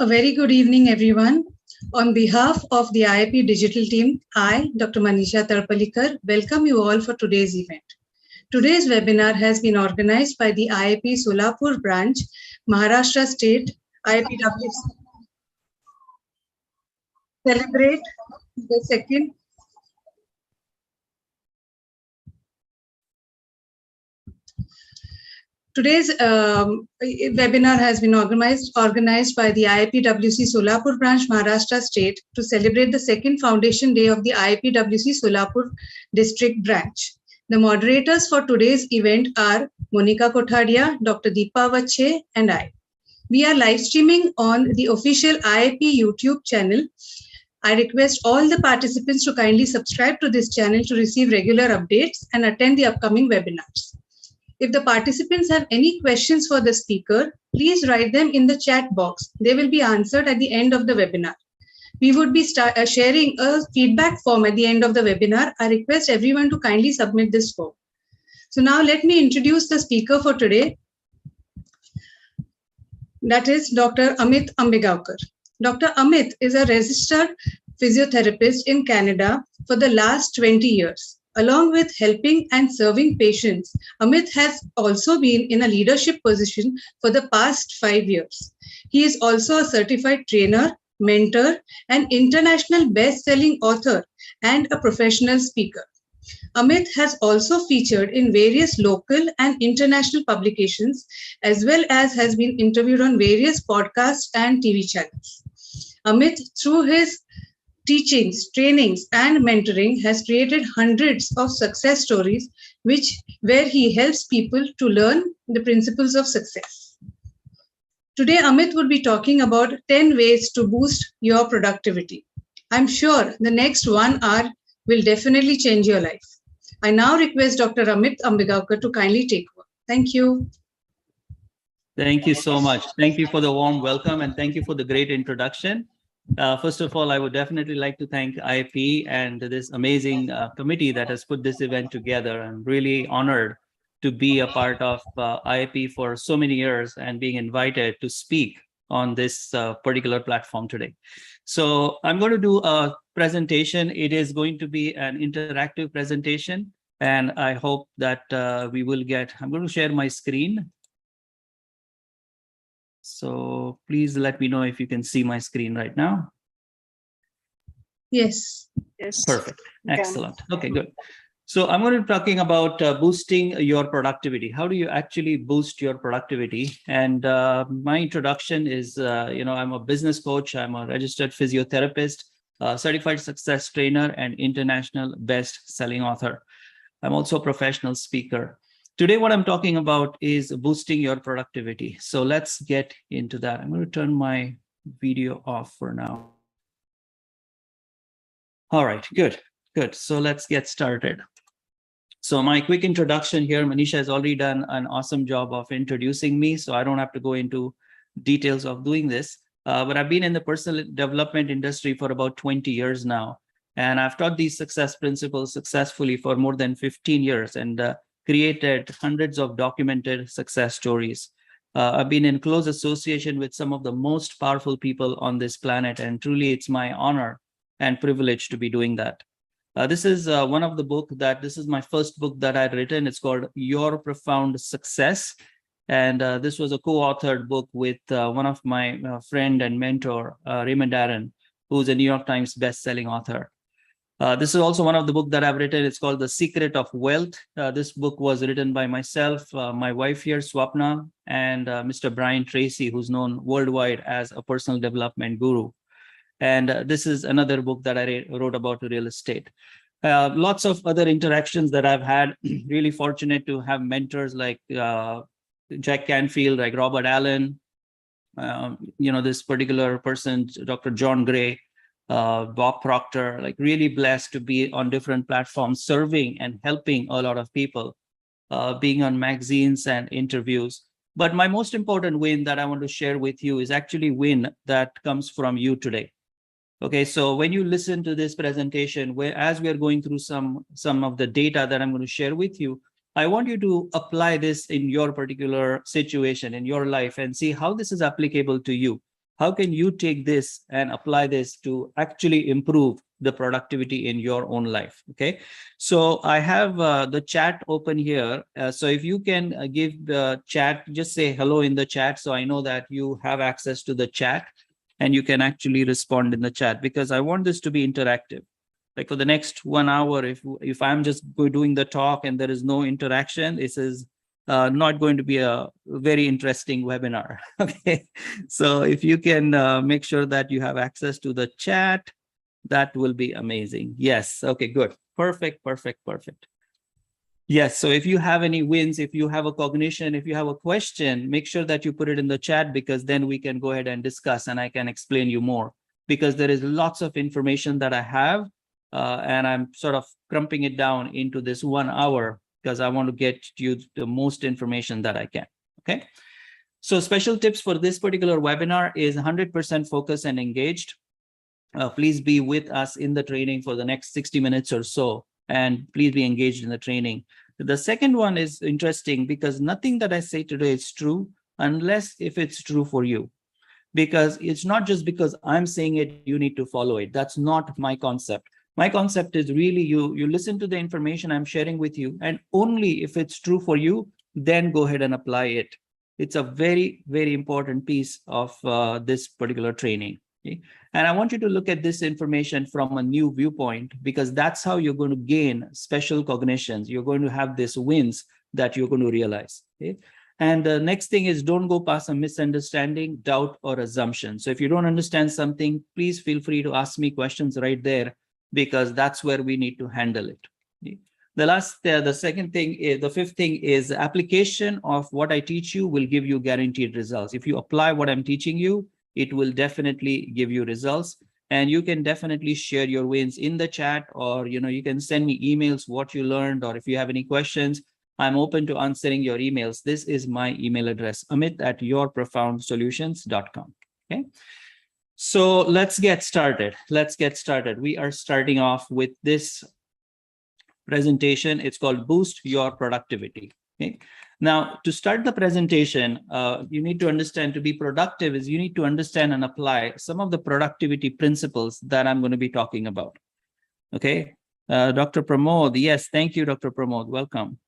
A very good evening, everyone. On behalf of the IIP Digital team, I, Dr. Manisha Tarpalikar, welcome you all for today's event. Today's webinar has been organized by the IIP Solapur branch, Maharashtra State, IIPW. Celebrate the second Today's webinar has been organized by the IIPWC Solapur branch, Maharashtra State, to celebrate the second foundation day of the IIPWC Solapur district branch. The moderators for today's event are Monica Kothadia, Dr. Deepa Vache, and I. We are live streaming on the official IIP YouTube channel. I request all the participants to kindly subscribe to this channel to receive regular updates and attend the upcoming webinars. If the participants have any questions for the speaker, please write them in the chat box. They will be answered at the end of the webinar. We would be sharing a feedback form at the end of the webinar. I request everyone to kindly submit this form. So now let me introduce the speaker for today. That is Dr. Amit Ambegoankar. Dr. Amit is a registered physiotherapist in Canada for the last 20 years. Along with helping and serving patients, Amit has also been in a leadership position for the past 5 years. He is also a certified trainer, mentor, and international best-selling author and a professional speaker. Amit has also featured in various local and international publications, as well as has been interviewed on various podcasts and TV channels. Amit, through his teachings, trainings, and mentoring, has created hundreds of success stories where he helps people to learn the principles of success. Today, Amit would be talking about 10 ways to boost your productivity. I'm sure the next 1 hour will definitely change your life. I now request Dr. Amit Ambegoankar to kindly take over. Thank you. Thank you so much. Thank you for the warm welcome and thank you for the great introduction. First of all, I would definitely like to thank IIP and this amazing committee that has put this event together. I'm really honored to be a part of IIP for so many years and being invited to speak on this particular platform today. So I'm going to do a presentation. It is going to be an interactive presentation, and I hope that I'm going to share my screen. So please let me know if you can see my screen right now. Yes. Yes. Perfect. Excellent. Okay, good. So I'm going to be talking about boosting your productivity. How do you actually boost your productivity? And my introduction is, I'm a business coach. I'm a registered physiotherapist, certified success trainer, and international best-selling author. I'm also a professional speaker. Today, what I'm talking about is boosting your productivity. So let's get into that. I'm going to turn my video off for now. All right, good. So let's get started. So my quick introduction here, Manisha has already done an awesome job of introducing me, so I don't have to go into details of doing this. But I've been in the personal development industry for about 20 years now. And I've taught these success principles successfully for more than 15 years. And created hundreds of documented success stories. I've been in close association with some of the most powerful people on this planet, and truly it's my honor and privilege to be doing that. This is one of the book this is my first book that I'd written. It's called Your Profound Success. And this was a co-authored book with one of my friend and mentor, Raymond Aaron, who's a New York Times best-selling author. This is also one of the books that I've written. It's called The Secret of Wealth. This book was written by myself, my wife here, Swapna, and Mr. Brian Tracy, who's known worldwide as a personal development guru. And this is another book that I wrote about real estate. Lots of other interactions that I've had. Really fortunate to have mentors like Jack Canfield, like Robert Allen, this particular person, Dr. John Gray, Bob Proctor, like really blessed to be on different platforms, serving and helping a lot of people, being on magazines and interviews. But my most important win that I want to share with you is actually win that comes from you today. Okay, so when you listen to this presentation, as we are going through some of the data that I'm going to share with you, I want you to apply this in your particular situation, in your life, and see how this is applicable to you. how can you take this and apply this to actually improve the productivity in your own life? Okay, so I have the chat open here. So if you can give the chat, just say hello in the chat, so I know that you have access to the chat and you can actually respond in the chat, because I want this to be interactive. Like for the next 1 hour, if I'm just doing the talk and there is no interaction, this is not going to be a very interesting webinar. Okay, so if you can make sure that you have access to the chat, that will be amazing. Yes. Okay, good. Perfect, perfect, perfect. Yes. So if you have any wins, if you have a cognition, if you have a question, make sure that you put it in the chat, because then we can go ahead and discuss and I can explain you more, because there is lots of information that I have and I'm sort of crumping it down into this 1 hour because I want to get you the most information that I can. Okay. So special tips for this particular webinar is 100% focused and engaged. Please be with us in the training for the next 60 minutes or so, and please be engaged in the training. The second one is interesting because nothing that I say today is true unless if it's true for you, because it's not just because I'm saying it, you need to follow it. That's not my concept. My concept is really you listen to the information I'm sharing with you, and only if it's true for you, then go ahead and apply it. It's a very, very important piece of this particular training. Okay? And I want you to look at this information from a new viewpoint, because that's how you're going to gain special cognitions. You're going to have these wins that you're going to realize. Okay? And the next thing is, don't go past a misunderstanding, doubt, or assumption. So if you don't understand something, please feel free to ask me questions right there, because that's where we need to handle it. Okay? The second thing is, the fifth thing is application of what I teach you will give you guaranteed results. If you apply what I'm teaching you, it will definitely give you results. And you can definitely share your wins in the chat, or you can send me emails what you learned, or if you have any questions, I'm open to answering your emails. This is my email address, amit@yourprofoundsolutions.com. Okay. So let's get started. We are starting off with this presentation. It's called Boost Your Productivity. Okay. Now, to start the presentation, you need to understand, to be productive is you need to understand and apply some of the productivity principles that I'm going to be talking about. Okay. Dr. Pramod, yes, thank you, Dr. Pramod. Welcome.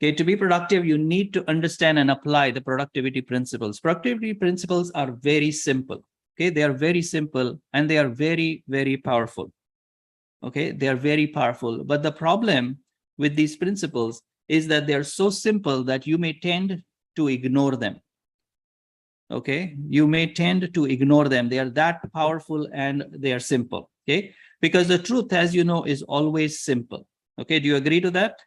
Okay, to be productive, you need to understand and apply the productivity principles. Productivity principles are very simple. Okay, they are very simple and they are very, very powerful. Okay, they are very powerful. But the problem with these principles is that they are so simple that you may tend to ignore them. Okay, you may tend to ignore them. They are that powerful and they are simple. Okay, because the truth, as you know, is always simple. Okay, do you agree to that?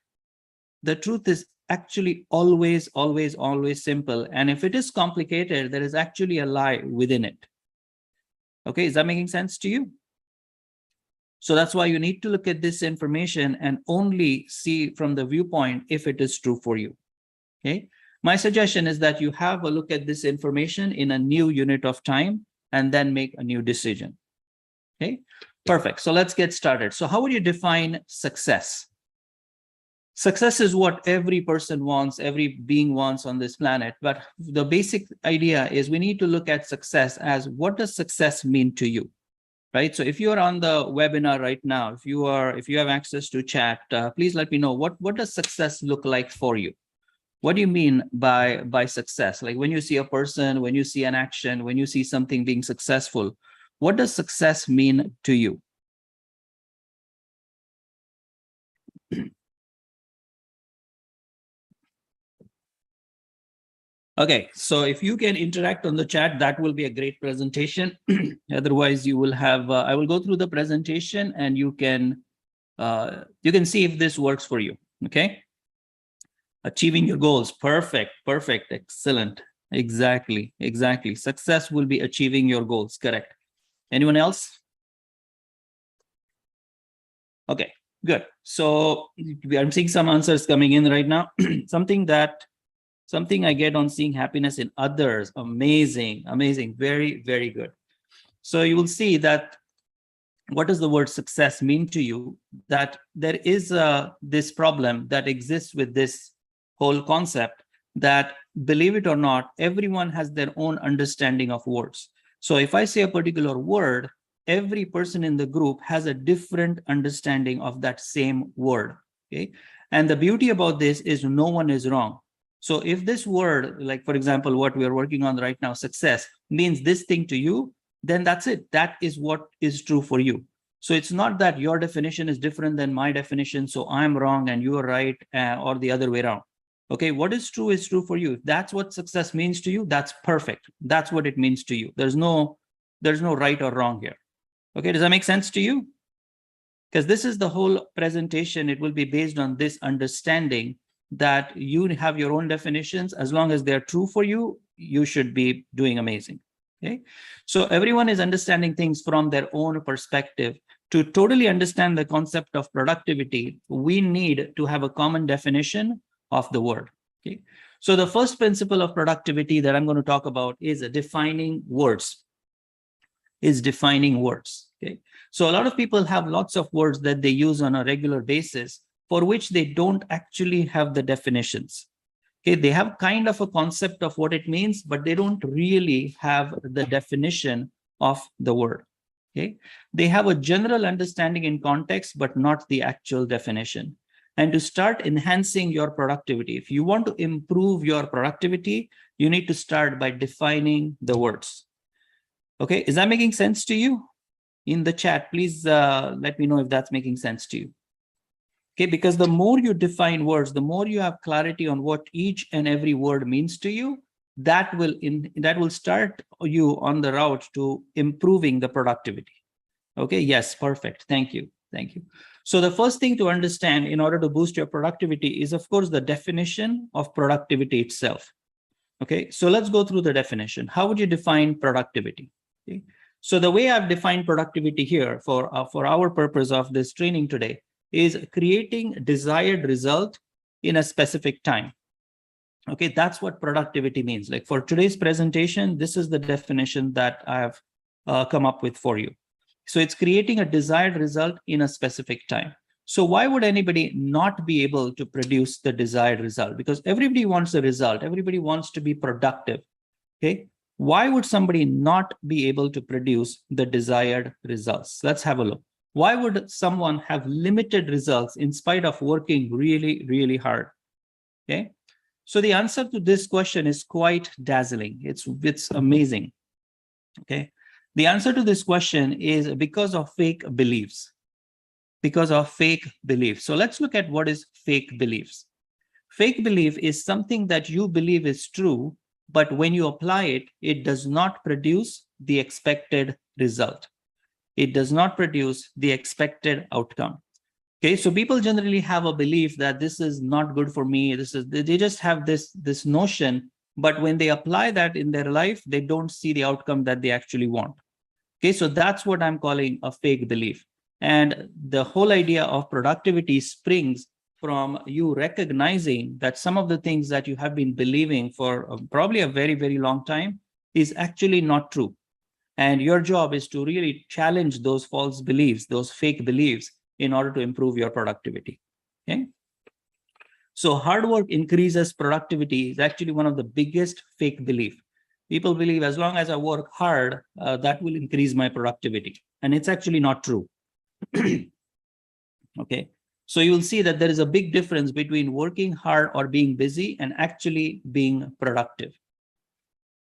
The truth is actually always, always, always simple. And if it is complicated, there is actually a lie within it. Okay, is that making sense to you? So that's why you need to look at this information and only see from the viewpoint if it is true for you. Okay, my suggestion is that you have a look at this information in a new unit of time and then make a new decision. Okay, perfect. So let's get started. So how would you define success? Success is what every person wants, every being wants on this planet. But the basic idea is we need to look at success as, what does success mean to you? Right? So if you are on the webinar right now, if you have access to chat, please let me know what does success look like for you? What do you mean by success? Like when you see a person, when you see an action, when you see something being successful, what does success mean to you? Okay, so if you can interact on the chat, that will be a great presentation. Otherwise, you will have, I will go through the presentation and you can see if this works for you. Okay. Achieving your goals. Perfect. Perfect. Excellent. Exactly. Exactly. Success will be achieving your goals. Correct. Anyone else? Okay, good. So I'm seeing some answers coming in right now. Something I get on seeing happiness in others. Amazing, amazing, very, very good. So you will see that what does the word success mean to you? That there is this problem that exists with this whole concept, that, believe it or not, everyone has their own understanding of words. So if I say a particular word, every person in the group has a different understanding of that same word. Okay. And the beauty about this is no one is wrong. So if this word, like for example, what we are working on right now, success, means this thing to you, then that's it. That is what is true for you. So it's not that your definition is different than my definition, so I'm wrong and you are right, or the other way around. Okay, what is true for you. If that's what success means to you, that's perfect. That's what it means to you. There's no right or wrong here. Okay, does that make sense to you? Because this is the whole presentation. It will be based on this understanding that you have your own definitions. As long as they're true for you, you should be doing amazing. Okay, so everyone is understanding things from their own perspective. To totally understand the concept of productivity, we need to have a common definition of the word. Okay, so the first principle of productivity that I'm going to talk about is defining words. Okay, so a lot of people have lots of words that they use on a regular basis for which they don't actually have the definitions. Okay, they have kind of a concept of what it means, but they don't really have the definition of the word. Okay, they have a general understanding in context, but not the actual definition. And to start enhancing your productivity, if you want to improve your productivity, you need to start by defining the words. Okay, is that making sense to you? In the chat, please let me know if that's making sense to you. Okay, because the more you define words, the more you have clarity on what each and every word means to you, that will start you on the route to improving the productivity. Okay, yes, perfect. Thank you. So the first thing to understand in order to boost your productivity is, of course, the definition of productivity itself. Okay, so let's go through the definition. How would you define productivity? Okay. So the way I've defined productivity here for our purpose of this training today is creating desired result in a specific time. Okay, that's what productivity means. Like for today's presentation, this is the definition that I have come up with for you. So it's creating a desired result in a specific time. So why would anybody not be able to produce the desired result? Because everybody wants a result. Everybody wants to be productive. Okay. Why would somebody not be able to produce the desired results? Let's have a look. Why would someone have limited results in spite of working really, really hard? Okay. So the answer to this question is quite dazzling. It's amazing. Okay. The answer to this question is because of fake beliefs. So let's look at what is fake beliefs. Fake belief is something that you believe is true, but when you apply it, it does not produce the expected result. It does not produce the expected outcome. Okay, so people generally have a belief that this is not good for me. They just have this notion, but when they apply that in their life, they don't see the outcome that they actually want. Okay, so that's what I'm calling a fake belief. And the whole idea of productivity springs from you recognizing that some of the things that you have been believing for probably a very, very long time is actually not true. And your job is to really challenge those false beliefs, those fake beliefs, in order to improve your productivity. Okay. So hard work increases productivity is actually one of the biggest fake beliefs. People believe as long as I work hard, that will increase my productivity. And it's actually not true. Okay. So you'll see that there is a big difference between working hard or being busy and actually being productive.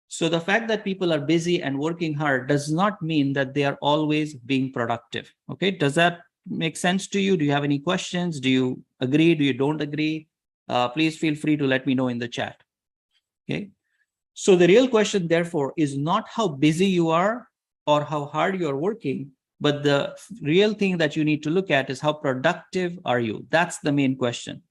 So the fact that people are busy and working hard does not mean that they are always being productive. Okay. Does that make sense to you? Do you have any questions? Do you agree? Do you don't agree? Please feel free to let me know in the chat. Okay. So the real question, therefore, is not how busy you are or how hard you are working, but the real thing that you need to look at is how productive are you? That's the main question.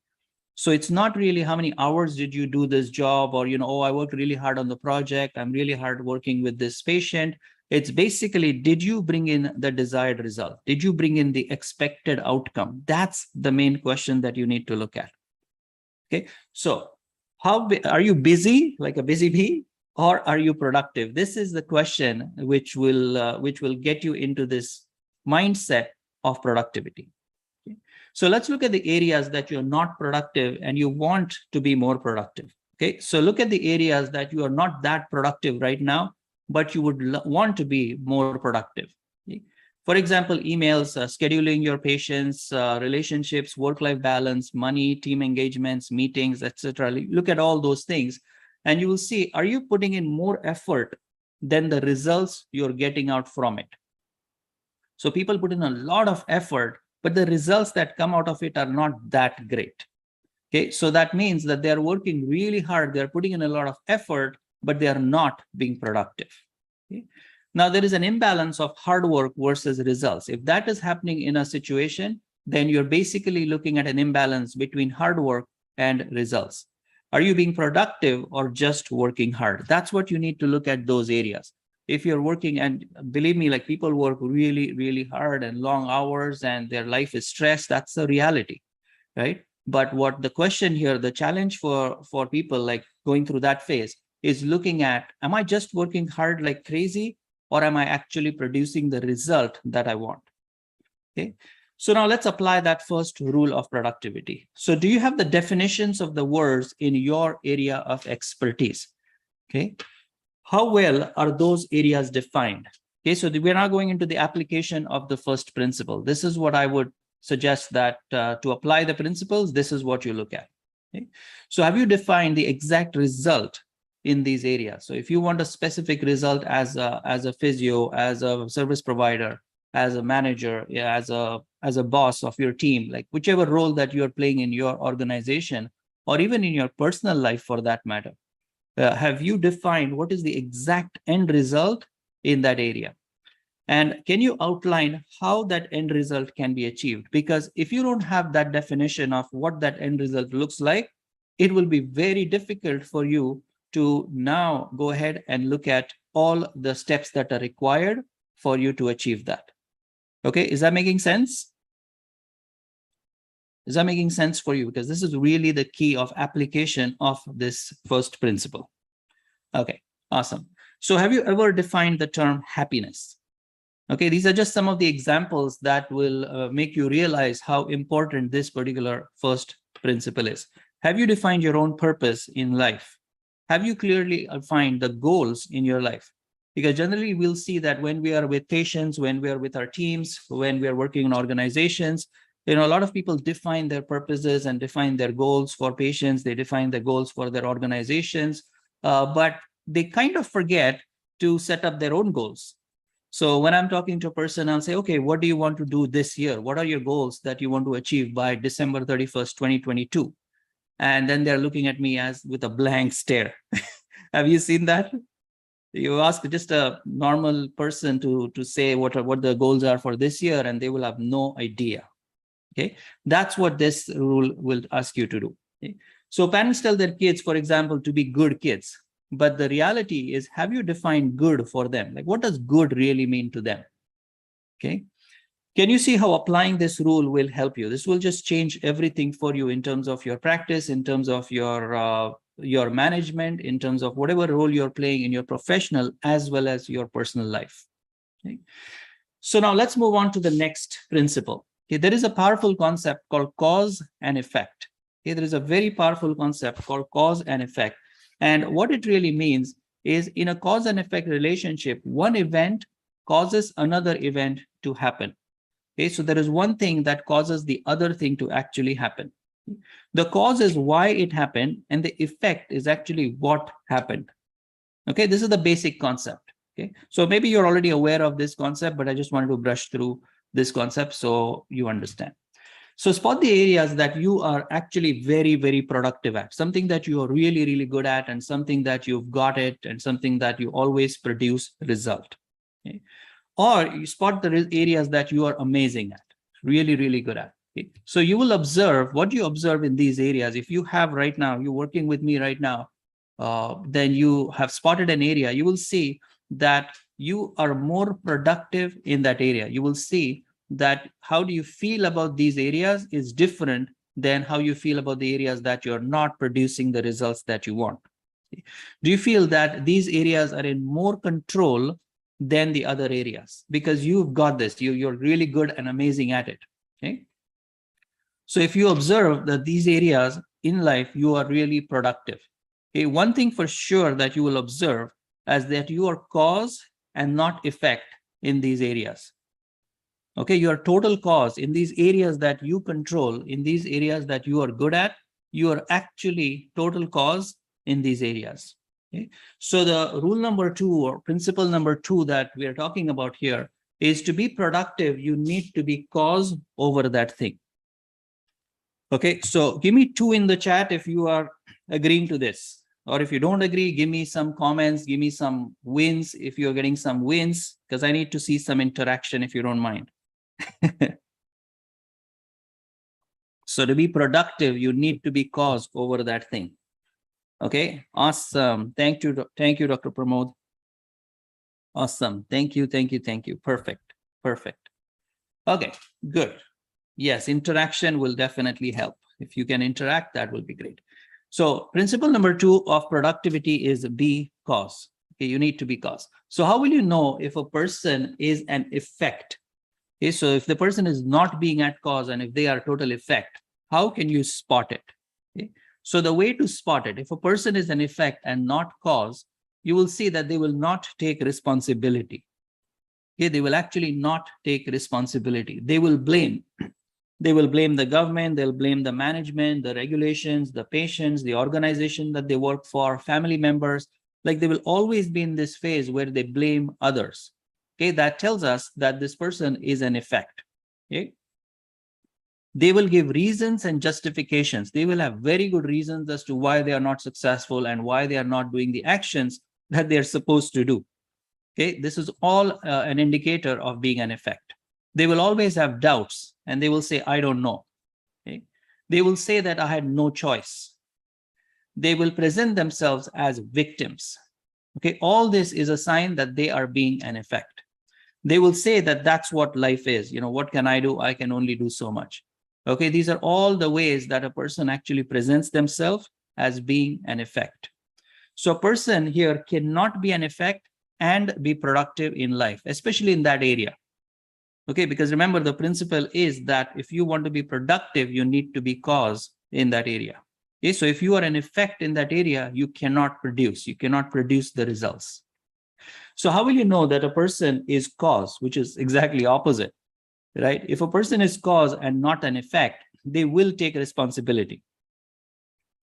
So it's not really how many hours did you do this job, or, oh, I worked really hard on the project. I'm really hard working with this patient. It's basically, did you bring in the desired result? Did you bring in the expected outcome? That's the main question that you need to look at. Okay. So are you busy, like a busy bee, or are you productive? This is the question which will get you into this mindset of productivity. Okay. So let's look at the areas that you're not productive and you want to be more productive. Okay, so look at the areas that you are not that productive right now, but you would want to be more productive. Okay? For example, emails, scheduling your patients, relationships, work-life balance, money, team engagements, meetings, etc. Look at all those things, and you will see, are you putting in more effort than the results you're getting out from it? So people put in a lot of effort, but the results that come out of it are not that great. Okay, so that means that they're working really hard, they're putting in a lot of effort, but they are not being productive. Okay? Now, there is an imbalance of hard work versus results. If that is happening in a situation, then you're basically looking at an imbalance between hard work and results. Are you being productive or just working hard? That's what you need to look at, those areas. If you're working, and believe me, like people work really, really hard and long hours and their life is stressed, that's the reality, right? But what the question here, the challenge for people like going through that phase is looking at, am I just working hard like crazy, or am I actually producing the result that I want? Okay. So now let's apply that first rule of productivity. So do you have the definitions of the words in your area of expertise? Okay. How well are those areas defined? Okay, so we're now going into the application of the first principle. This is what I would suggest, that to apply the principles, this is what you look at. Okay? So have you defined the exact result in these areas? So if you want a specific result as a physio, as a service provider, as a manager, yeah, as a boss of your team, like whichever role that you're playing in your organization, or even in your personal life for that matter, have you defined what is the exact end result in that area? And can you outline how that end result can be achieved? Because if you don't have that definition of what that end result looks like, it will be very difficult for you to now go ahead and look at all the steps that are required for you to achieve that. Okay, is that making sense? Is that making sense for you? Because this is really the key of application of this first principle. Okay, awesome. So have you ever defined the term happiness? Okay, these are just some of the examples that will make you realize how important this particular first principle is. Have you defined your own purpose in life? Have you clearly defined the goals in your life? Because generally we'll see that when we are with patients, when we are with our teams, when we are working in organizations, a lot of people define their purposes and define their goals for patients. They define their goals for their organizations, but they kind of forget to set up their own goals. So when I'm talking to a person, I'll say, okay, what do you want to do this year? What are your goals that you want to achieve by December 31st, 2022? And then they're looking at me as with a blank stare. Have you seen that? You ask just a normal person to say what the goals are for this year, and they will have no idea. Okay, that's what this rule will ask you to do. Okay? So parents tell their kids, for example, to be good kids. But the reality is, have you defined good for them? Like, what does good really mean to them? Okay. Can you see how applying this rule will help you? This will just change everything for you in terms of your practice, in terms of your management, in terms of whatever role you're playing in your professional as well as your personal life. Okay. So now let's move on to the next principle. Okay, there is a powerful concept called cause and effect. Okay, there is a very powerful concept called cause and effect. And what it really means is, in a cause and effect relationship, one event causes another event to happen. Okay, so there is one thing that causes the other thing to actually happen. The cause is why it happened, and the effect is actually what happened. Okay, this is the basic concept. Okay, so maybe you're already aware of this concept, but I just wanted to brush through this concept so you understand. So spot the areas that you are actually very, very productive at, something that you are really, really good at, and something that you've got it, and something that you always produce result. Okay? Or you spot the areas that you are amazing at, really, really good at. Okay? So you will observe what you observe in these areas. If you have right now, you're working with me right now, then you have spotted an area, you will see that you are more productive in that area. You will see that how do you feel about these areas is different than how you feel about the areas that you're not producing the results that you want. Do you feel that these areas are in more control than the other areas? Because you've got this, you're really good and amazing at it. Okay. So if you observe that these areas in life, you are really productive. Okay, one thing for sure that you will observe is that you are cause and not effect in these areas. Okay, your total cause in these areas that you control, in these areas that you are good at, you are actually total cause in these areas. Okay? So the rule number 2 or principle number 2 that we are talking about here is to be productive, you need to be cause over that thing. Okay, so give me 2 in the chat if you are agreeing to this. Or if you don't agree, give me some comments, give me some wins if you're getting some wins, because I need to see some interaction if you don't mind. So to be productive, you need to be cause over that thing. Okay, awesome. Thank you, Dr. Pramod. Awesome. Thank you. Perfect. Okay, good. Yes, interaction will definitely help. If you can interact, that will be great. So principle number 2 of productivity is be cause. Okay, you need to be cause. So how will you know if a person is an effect? Okay, so if the person is not being at cause and if they are total effect, how can you spot it? Okay, so the way to spot it, if a person is an effect and not cause, you will see that they will not take responsibility. Okay, they will actually not take responsibility. They will blame. They will blame the government, they'll blame the management, the regulations, the patients, the organization that they work for, family members. Like they will always be in this phase where they blame others. Okay, that tells us that this person is an effect. Okay, they will give reasons and justifications. They will have very good reasons as to why they are not successful and why they are not doing the actions that they're supposed to do. Okay, this is all an indicator of being an effect. They will always have doubts and they will say, I don't know. Okay? They will say that I had no choice. They will present themselves as victims. Okay, all this is a sign that they are being an effect. They will say that that's what life is. You know, what can I do? I can only do so much. Okay, these are all the ways that a person actually presents themselves as being an effect. So a person here cannot be an effect and be productive in life, especially in that area. Okay, because remember, the principle is that if you want to be productive, you need to be cause in that area. Okay, so if you are an effect in that area, you cannot produce the results. So how will you know that a person is cause, which is exactly opposite, right? If a person is cause and not an effect, they will take responsibility.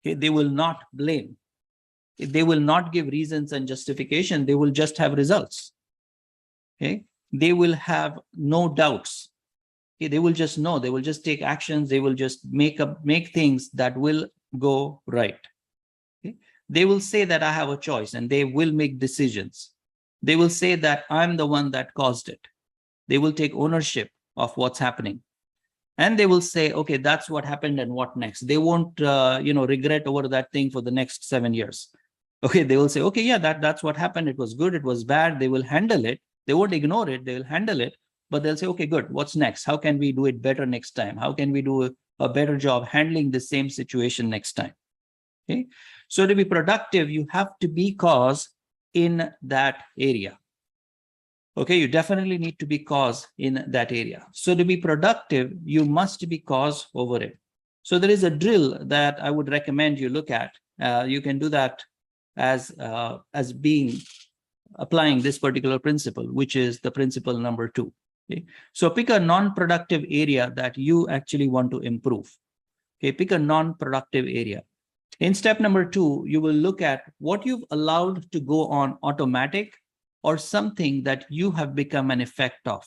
Okay, they will not blame. They will not give reasons and justification. They will just have results. Okay, they will have no doubts. Okay, they will just know. They will just take actions. They will just make things that will go right. Okay? They will say that I have a choice, and they will make decisions. They will say that I'm the one that caused it. They will take ownership of what's happening, and they will say, okay, that's what happened, and what next? They won't, regret over that thing for the next 7 years. Okay, they will say, okay, yeah, that's what happened. It was good. It was bad. They will handle it. They won't ignore it. They will handle it, but they'll say, okay, good. What's next? How can we do it better next time? How can we do a better job handling the same situation next time? Okay. So to be productive, you have to be cause in that area. Okay, you definitely need to be cause in that area. So to be productive, you must be cause over it. So there is a drill that I would recommend you look at. You can do that as being applying this particular principle, which is the principle number 2. Okay, so pick a non-productive area that you actually want to improve. Okay, pick a non-productive area. In step number 2, you will look at what you've allowed to go on automatic or something that you have become an effect of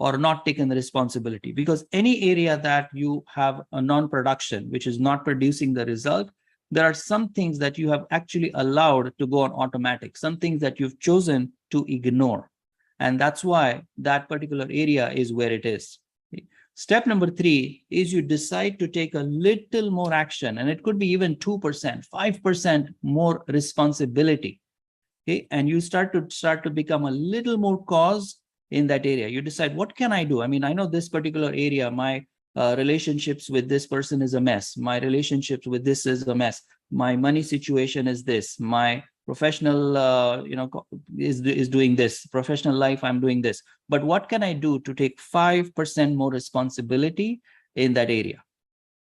or not taken the responsibility. Because any area that you have a non-production, which is not producing the result, there are some things that you have actually allowed to go on automatic, some things that you've chosen to ignore. And that's why that particular area is where it is. Step number 3 is you decide to take a little more action, and it could be even 2%, 5% more responsibility. Okay, and you start to become a little more cause in that area. You decide, what can I do? I mean, I know this particular area, my relationships with this person is a mess. My relationships with this is a mess. My money situation is this. My professional, is doing this. Professional life, I'm doing this. But what can I do to take 5% more responsibility in that area?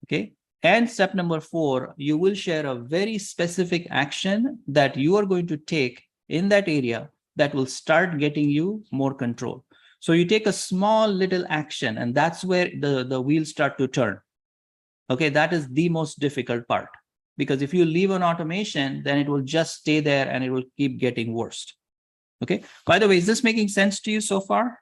Okay, And step number 4, you will share a very specific action that you are going to take in that area that will start getting you more control. So you take a small little action, and that's where the wheels start to turn. Okay, that is the most difficult part, because if you leave an automation, then it will just stay there and it will keep getting worse. Okay, by the way, is this making sense to you so far?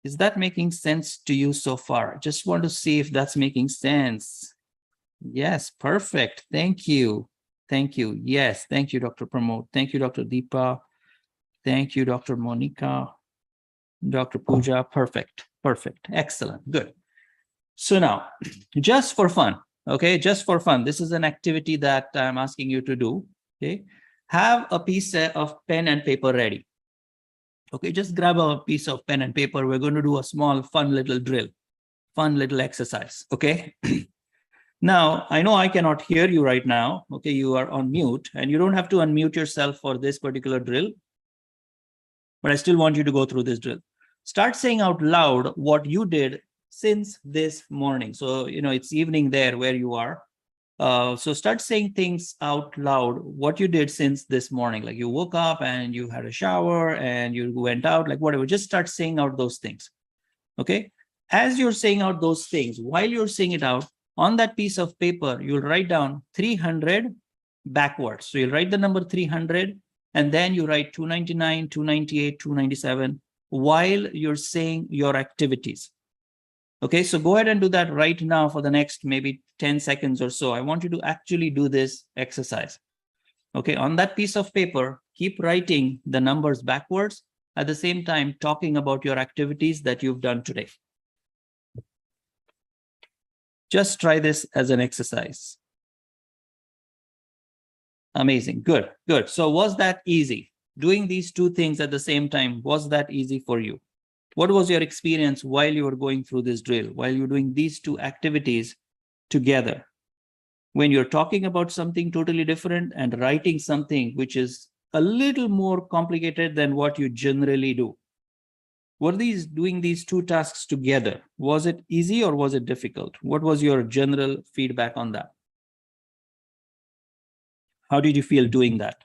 Is that making sense to you so far? Just want to see if that's making sense. Yes, perfect. Thank you. Thank you. Yes, thank you, Dr. Pramod. Thank you, Dr. Deepa. Thank you, Dr. Monica. Dr. Pooja. Perfect. Perfect. Excellent. Good. So now, just for fun, okay, just for fun, this is an activity that I'm asking you to do. Okay, have a piece of pen and paper ready. Okay, just grab a piece of pen and paper. We're going to do a small, fun little drill, fun little exercise. Okay. Now, I know I cannot hear you right now. Okay, you are on mute, and you don't have to unmute yourself for this particular drill, but I still want you to go through this drill. Start saying out loud what you did since this morning. So, it's evening there where you are. So start saying things out loud, what you did since this morning. Like you woke up and you had a shower and you went out, like whatever. Just start saying out those things. Okay. As you're saying out those things, while you're saying it out, on that piece of paper, you'll write down 300 backwards. So you'll write the number 300, and then you write 299, 298, 297 while you're saying your activities. Okay, so go ahead and do that right now for the next maybe 10 seconds or so. I want you to actually do this exercise. Okay, on that piece of paper, keep writing the numbers backwards, at the same time talking about your activities that you've done today. Just try this as an exercise. Amazing, good, good. So was that easy? Doing these two things at the same time, was that easy for you? What was your experience while you were going through this drill, while you're doing these two activities together? When you're talking about something totally different and writing something which is a little more complicated than what you generally do. Were these doing these two tasks together? Was it easy or was it difficult? What was your general feedback on that? How did you feel doing that?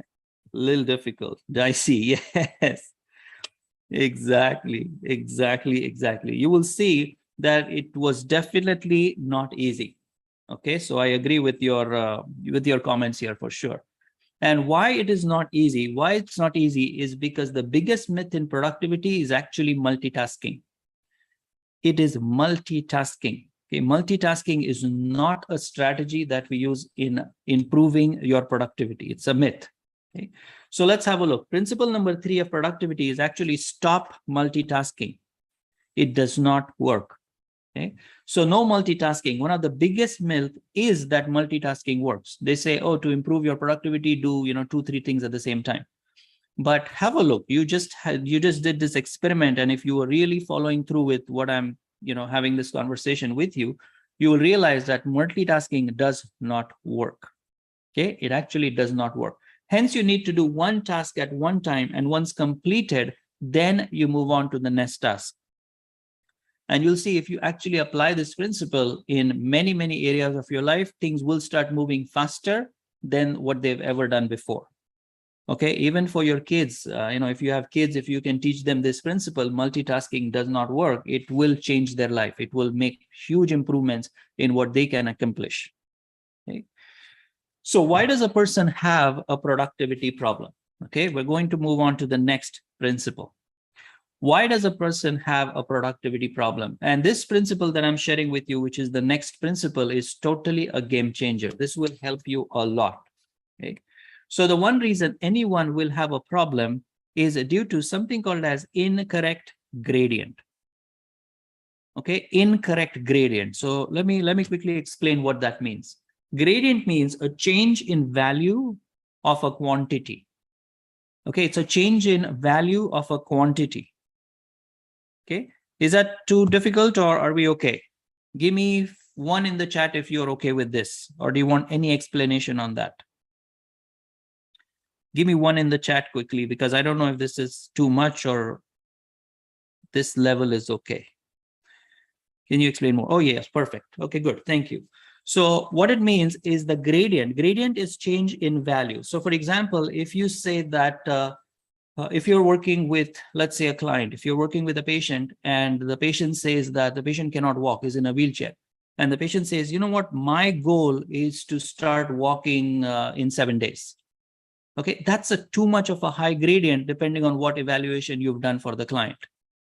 A little difficult. I see. Yes. Exactly. You will see that it was definitely not easy. Okay, so I agree with your comments here for sure. And why it is not easy? Why it's not easy is because the biggest myth in productivity is actually multitasking. It is multitasking. Okay, multitasking is not a strategy that we use in improving your productivity. It's a myth. Okay, so let's have a look. Principle number 3 of productivity is actually stop multitasking. It does not work. Okay, so no multitasking. One of the biggest myths is that multitasking works. They say, oh, to improve your productivity, do 2-3 things at the same time. But have a look. You just did this experiment, and if you were really following through with what I'm having this conversation with you, you will realize that multitasking does not work. Okay, it actually does not work. Hence, you need to do one task at one time, and once completed, then you move on to the next task. And you'll see if you actually apply this principle in many, many areas of your life, things will start moving faster than what they've ever done before. Okay, even for your kids, if you have kids, if you can teach them this principle, multitasking does not work, it will change their life. It will make huge improvements in what they can accomplish. Okay. So why does a person have a productivity problem? Okay, we're going to move on to the next principle. Why does a person have a productivity problem? And this principle that I'm sharing with you, which is the next principle, is totally a game changer. This will help you a lot. Okay. So the one reason anyone will have a problem is due to something called as incorrect gradient. Okay, incorrect gradient. So let me quickly explain what that means. Gradient means a change in value of a quantity. Okay, it's a change in value of a quantity. Okay, is that too difficult or are we okay? Give me 1 in the chat if you're okay with this, or do you want any explanation on that? Give me 1 in the chat quickly, because I don't know if this is too much or this level is okay. Can you explain more? Oh, yes, perfect. Okay, good. Thank you. So what it means is the gradient is change in value. So for example, if you say that if you're working with, let's say, a client, if you're working with a patient and the patient says that the patient cannot walk, is in a wheelchair, and the patient says, you know what, my goal is to start walking in 7 days. Okay, that's a too much of a high gradient depending on what evaluation you've done for the client.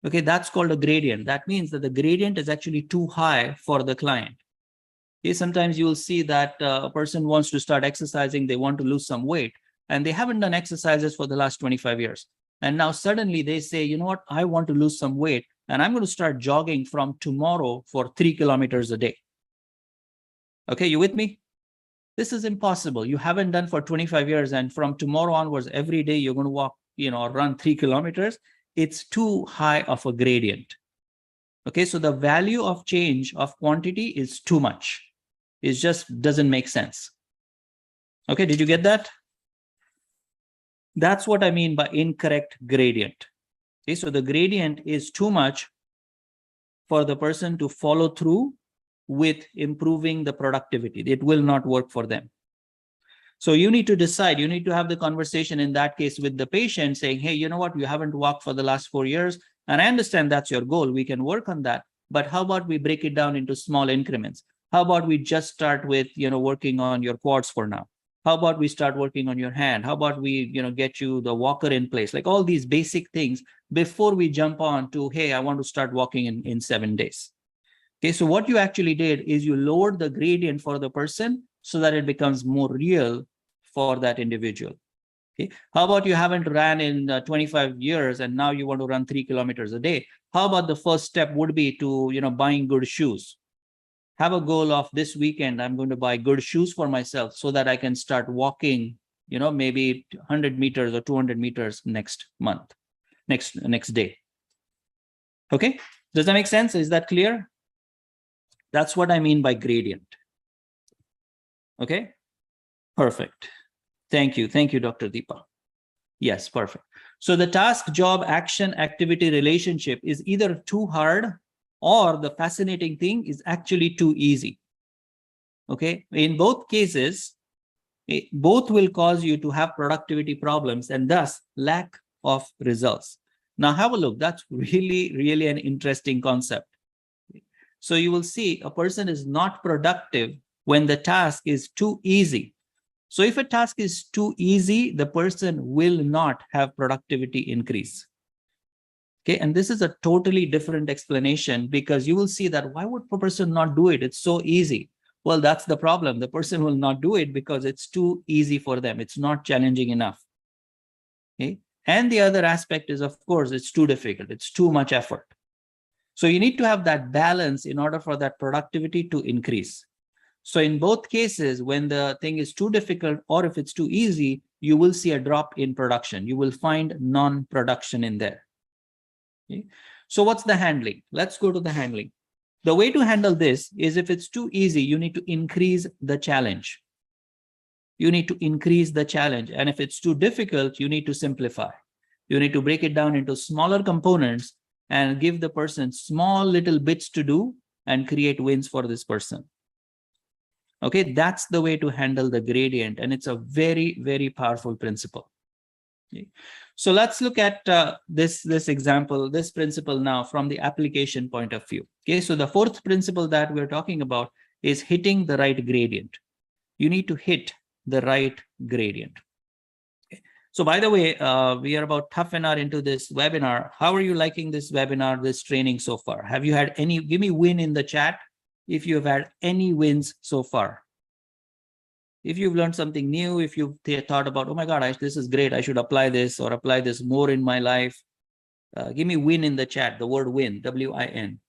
Okay, that's called a gradient. That means that the gradient is actually too high for the client. Okay, sometimes you will see that a person wants to start exercising, they want to lose some weight, and they haven't done exercises for the last 25 years. And now suddenly they say, you know what, I want to lose some weight, and I'm going to start jogging from tomorrow for 3 kilometers a day. Okay, you with me? This is impossible. You haven't done for 25 years, and from tomorrow onwards, every day you're going to walk, or run 3 kilometers. It's too high of a gradient. Okay, so the value of change of quantity is too much. It just doesn't make sense. Okay, did you get that? That's what I mean by incorrect gradient. Okay, so the gradient is too much for the person to follow through with improving the productivity. It will not work for them. So you need to decide, you need to have the conversation in that case with the patient saying, hey, you know what, you haven't walked for the last 4 years. And I understand that's your goal. We can work on that. But how about we break it down into small increments? How about we just start with, working on your quads for now? How about we start working on your hand? How about we, get you the walker in place? Like all these basic things before we jump on to, hey, I want to start walking in 7 days. Okay, so what you actually did is you lowered the gradient for the person so that it becomes more real for that individual. Okay, how about you haven't ran in 25 years and now you want to run 3 kilometers a day? How about the first step would be to, buying good shoes? Have a goal of this weekend, I'm going to buy good shoes for myself so that I can start walking, maybe 100 meters or 200 meters next month, next day. Okay, does that make sense? Is that clear? That's what I mean by gradient. Okay, perfect. Thank you, Dr. Deepa. Yes, perfect. So the task, job, action, activity relationship is either too hard or the fascinating thing is actually too easy. Okay, in both cases, both will cause you to have productivity problems and thus lack of results. Now have a look. That's really an interesting concept. So you will see a person is not productive when the task is too easy. So if a task is too easy, the person will not have productivity increase. Okay, and this is a totally different explanation because you will see that why would a person not do it? It's so easy. Well, that's the problem. The person will not do it because it's too easy for them. It's not challenging enough. Okay, and the other aspect is, of course, it's too difficult. It's too much effort. So you need to have that balance in order for that productivity to increase. So in both cases, when the thing is too difficult or if it's too easy, you will see a drop in production. You will find non-production in there. Okay. So what's the handling? Let's go to the handling. The way to handle this is if it's too easy, you need to increase the challenge. You need to increase the challenge. And if it's too difficult, you need to simplify. You need to break it down into smaller components and give the person small little bits to do and create wins for this person. Okay, that's the way to handle the gradient. And it's a very powerful principle. Okay. So let's look at this example, this principle now from the application point of view. Okay, so the fourth principle that we're talking about is hitting the right gradient. You need to hit the right gradient. Okay. So by the way, we are about half an hour into this webinar. How are you liking this webinar, this training so far? Have you had any, give me win in the chat if you have had any wins so far. If you've learned something new, if you've thought about, oh my God, this is great, I should apply this or apply this more in my life, give me win in the chat, the word win, W-I-N.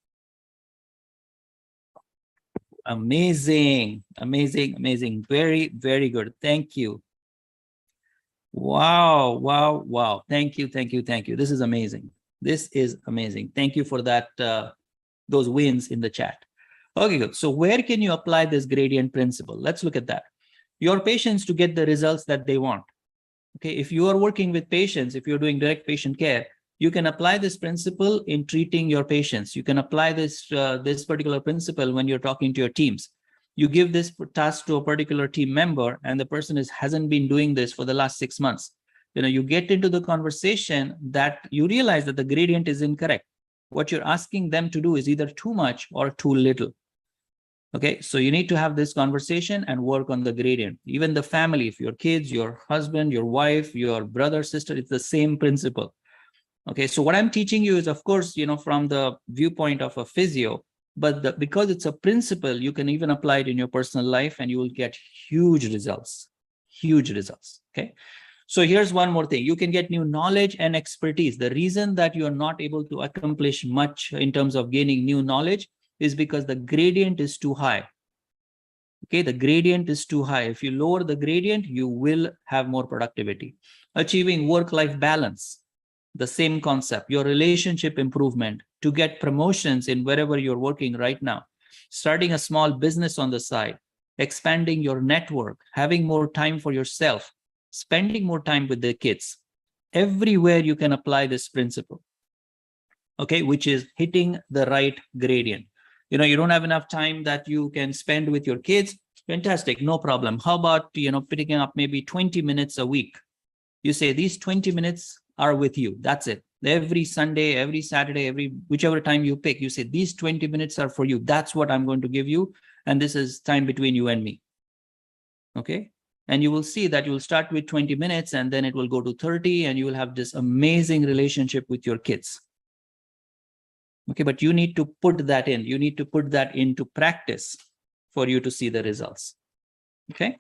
Amazing. Very good. Thank you. Wow. Thank you. This is amazing. Thank you for that, those wins in the chat. Okay, good. So where can you apply this gradient principle? Let's look at that. Your patients to get the results that they want. Okay, if you are working with patients, if you're doing direct patient care, You can apply this principle in treating your patients. You can apply this particular principle when you're talking to your teams. You give this task to a particular team member, and the person hasn't been doing this for the last 6 months. You get into the conversation that you realize that the gradient is incorrect. What you're asking them to do is either too much or too little. Okay, so you need to have this conversation and work on the gradient. Even the family, if your kids, your husband, your wife, your brother, sister, it's the same principle. Okay, so what I'm teaching you is, of course, from the viewpoint of a physio, but because it's a principle, you can even apply it in your personal life and you will get huge results. Okay, so here's one more thing. You can get new knowledge and expertise. The reason that you're not able to accomplish much in terms of gaining new knowledge is because the gradient is too high. Okay, the gradient is too high. If you lower the gradient, you will have more productivity. Achieving work-life balance, the same concept. Your relationship improvement, to get promotions in wherever you're working right now. Starting a small business on the side, expanding your network, having more time for yourself, spending more time with the kids. Everywhere you can apply this principle, okay, which is hitting the right gradient. You don't have enough time that you can spend with your kids. Fantastic, no problem. How about, picking up maybe 20 minutes a week? You say these 20 minutes are with you. That's it. Every Sunday, every Saturday, whichever time you pick, you say these 20 minutes are for you. That's what I'm going to give you. And this is time between you and me. Okay. And you will see that you will start with 20 minutes and then it will go to 30 and you will have this amazing relationship with your kids. Okay, but you need to put that in. You need to put that into practice for you to see the results. Okay,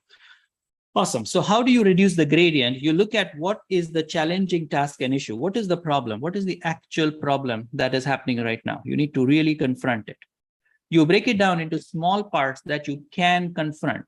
awesome. So how do you reduce the gradient? You look at what is the challenging task and issue. What is the problem? What is the actual problem that is happening right now? You need to really confront it. You break it down into small parts that you can confront,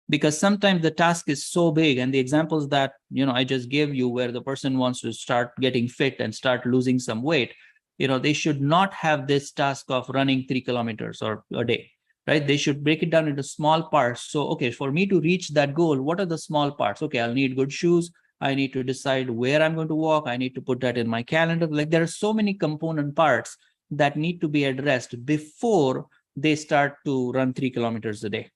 because sometimes the task is so big, and the examples that I just gave you, where the person wants to start getting fit and start losing some weight, they should not have this task of running 3 kilometers or a day, right? They should break it down into small parts. So, okay, for me to reach that goal, what are the small parts? Okay, I'll need good shoes. I need to decide where I'm going to walk. I need to put that in my calendar. Like, there are so many component parts that need to be addressed before they start to run 3 kilometers a day.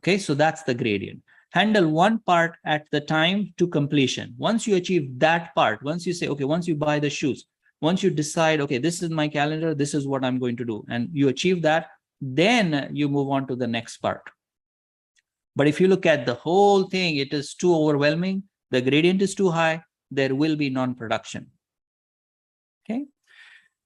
Okay, so that's the gradient. Handle one part at the time to completion. Once you achieve that part, once you say, okay, once you buy the shoes, once you decide, okay, this is my calendar, this is what I'm going to do, and you achieve that, then you move on to the next part. But if you look at the whole thing, it is too overwhelming, the gradient is too high, there will be non-production. Okay.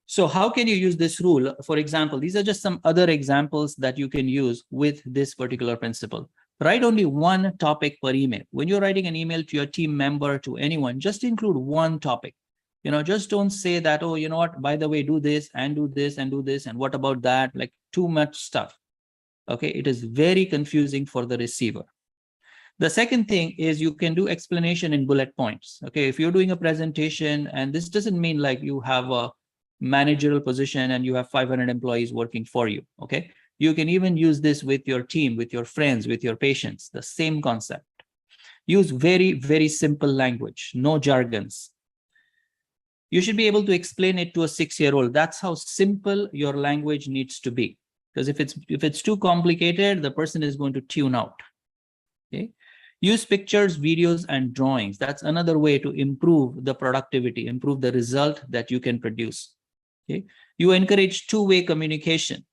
So how can you use this rule? For example, these are just some other examples that you can use with this particular principle. Write only one topic per email. When you're writing an email to your team member, to anyone, just include one topic. Just don't say that, oh, you know what, by the way, do this and do this and do this, and what about that? Like, too much stuff. Okay, it is very confusing for the receiver. The second thing is you can do explanation in bullet points. Okay, if you're doing a presentation, and this doesn't mean like you have a managerial position and you have 500 employees working for you. Okay, you can even use this with your team, with your friends, with your patients, the same concept. Use very, very simple language, no jargons. You should be able to explain it to a 6-year-old. That's how simple your language needs to be. Because if it's too complicated, the person is going to tune out. Okay. Use pictures, videos, and drawings. That's another way to improve the productivity, improve the result that you can produce. Okay. You encourage two-way communication.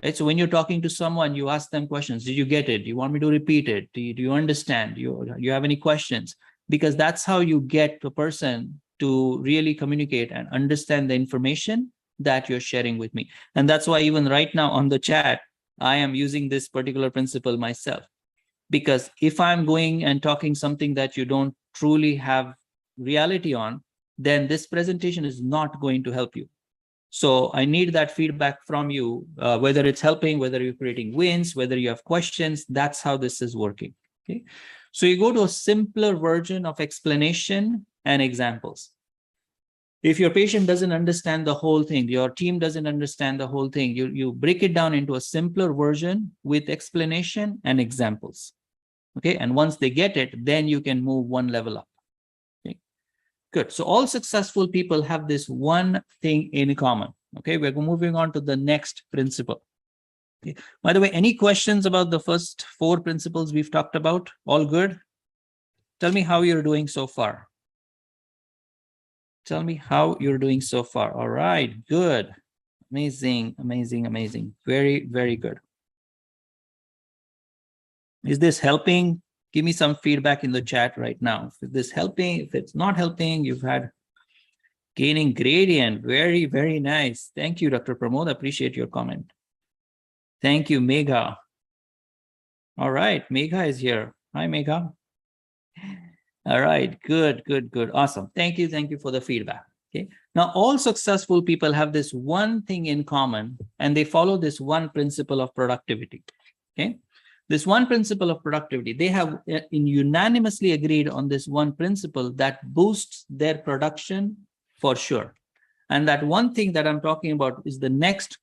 Right? So when you're talking to someone, you ask them questions. Did you get it? Do you want me to repeat it? Do you understand? Do you have any questions? Because that's how you get the person to really communicate and understand the information that you're sharing with me. And that's why even right now on the chat, I am using this particular principle myself. Because if I'm going and talking something that you don't truly have reality on, then this presentation is not going to help you. So I need that feedback from you, whether it's helping, whether you're creating wins, whether you have questions. That's how this is working. Okay. So you go to a simpler version of explanation and examples. If your patient doesn't understand the whole thing, your team doesn't understand the whole thing, you break it down into a simpler version with explanation and examples. Okay. And once they get it, then you can move one level up. Okay. Good. So all successful people have this one thing in common. Okay, we're moving on to the next principle. Okay. By the way, any questions about the first 4 principles we've talked about? All good? Tell me how you're doing so far. Tell me how you're doing so far. All right, good. Amazing, amazing, amazing. Very, very good. Is this helping? Give me some feedback in the chat right now. If this helping, if it's not helping, you've had gaining gradient. Very, very nice. Thank you, Dr. Pramod. Appreciate your comment. Thank you, Megha. All right, Megha is here. Hi, Megha. All right, good, good, good. Awesome. Thank you for the feedback. Okay. Now, all successful people have this one thing in common, and they follow this one principle of productivity. Okay. This one principle of productivity, they have unanimously agreed on this one principle that boosts their production for sure. And that one thing that I'm talking about is the next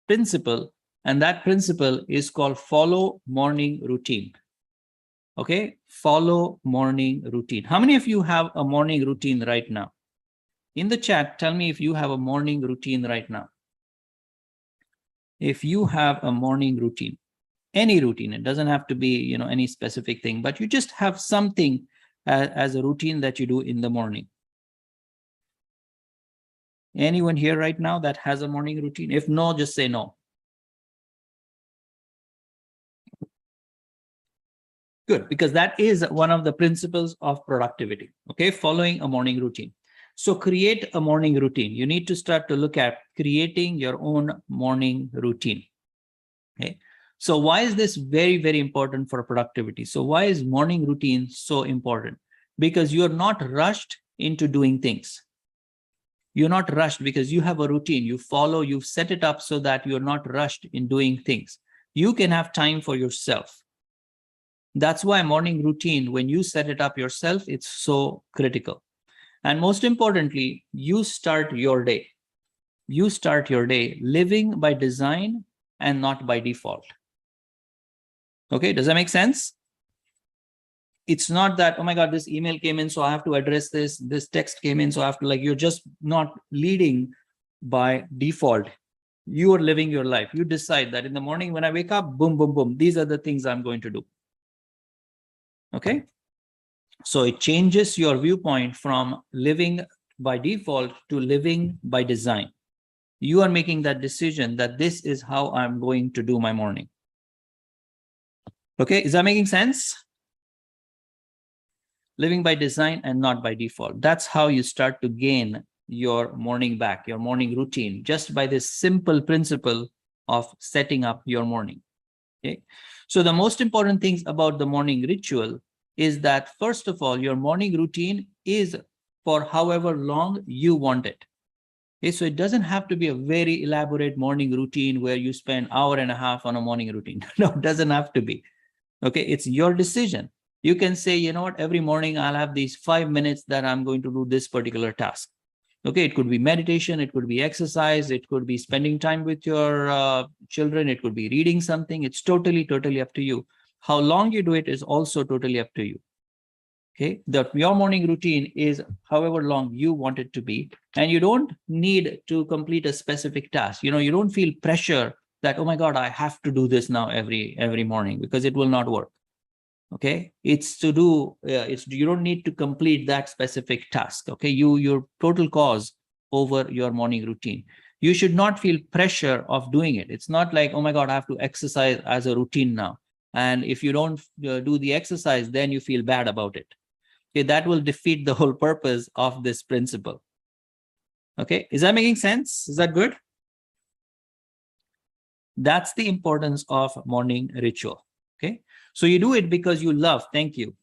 principle, and that principle is called follow morning routine. Okay, follow morning routine. How many of you have a morning routine right now? In the chat, tell me if you have a morning routine right now. If you have a morning routine, any routine, it doesn't have to be, any specific thing, but you just have something as a routine that you do in the morning. Anyone here right now that has a morning routine? If no, just say no. Good, because that is one of the principles of productivity, okay? Following a morning routine. So create a morning routine. You need to start to look at creating your own morning routine, okay? So why is this very, very important for productivity? So why is morning routine so important? Because you're not rushed into doing things. You're not rushed because you have a routine. You follow, you've set it up so that you're not rushed in doing things. You can have time for yourself. That's why morning routine, when you set it up yourself, it's so critical. And most importantly, you start your day. You start your day living by design and not by default. Okay, does that make sense? It's not that, oh my God, this email came in, so I have to address this. This text came in, so I have to, you're just not leading by default. You are living your life. You decide that in the morning when I wake up, boom, boom, boom, these are the things I'm going to do. Okay, so it changes your viewpoint from living by default to living by design. You are making that decision that this is how I'm going to do my morning. Okay, is that making sense? Living by design and not by default. That's how you start to gain your morning back, your morning routine, just by this simple principle of setting up your morning. Okay, so the most important things about the morning ritual is that, first of all, your morning routine is for however long you want it. Okay, so it doesn't have to be a very elaborate morning routine where you spend an hour and a half on a morning routine. No, it doesn't have to be. Okay, it's your decision. You can say, you know what, every morning I'll have these 5 minutes that I'm going to do this particular task. Okay, it could be meditation, it could be exercise, it could be spending time with your children, it could be reading something. It's totally up to you. How long you do it is also totally up to you. Okay, your morning routine is however long you want it to be, and you don't need to complete a specific task. You don't feel pressure that, oh my God, I have to do this now every morning, because it will not work. Okay, it's to do, you don't need to complete that specific task. Okay, your total cause over your morning routine. You should not feel pressure of doing it. It's not like, oh my God, I have to exercise as a routine now. And if you don't do the exercise, then you feel bad about it. Okay, that will defeat the whole purpose of this principle. Okay, is that making sense? Is that good? That's the importance of morning ritual. Okay, so you do it because you love. Thank you.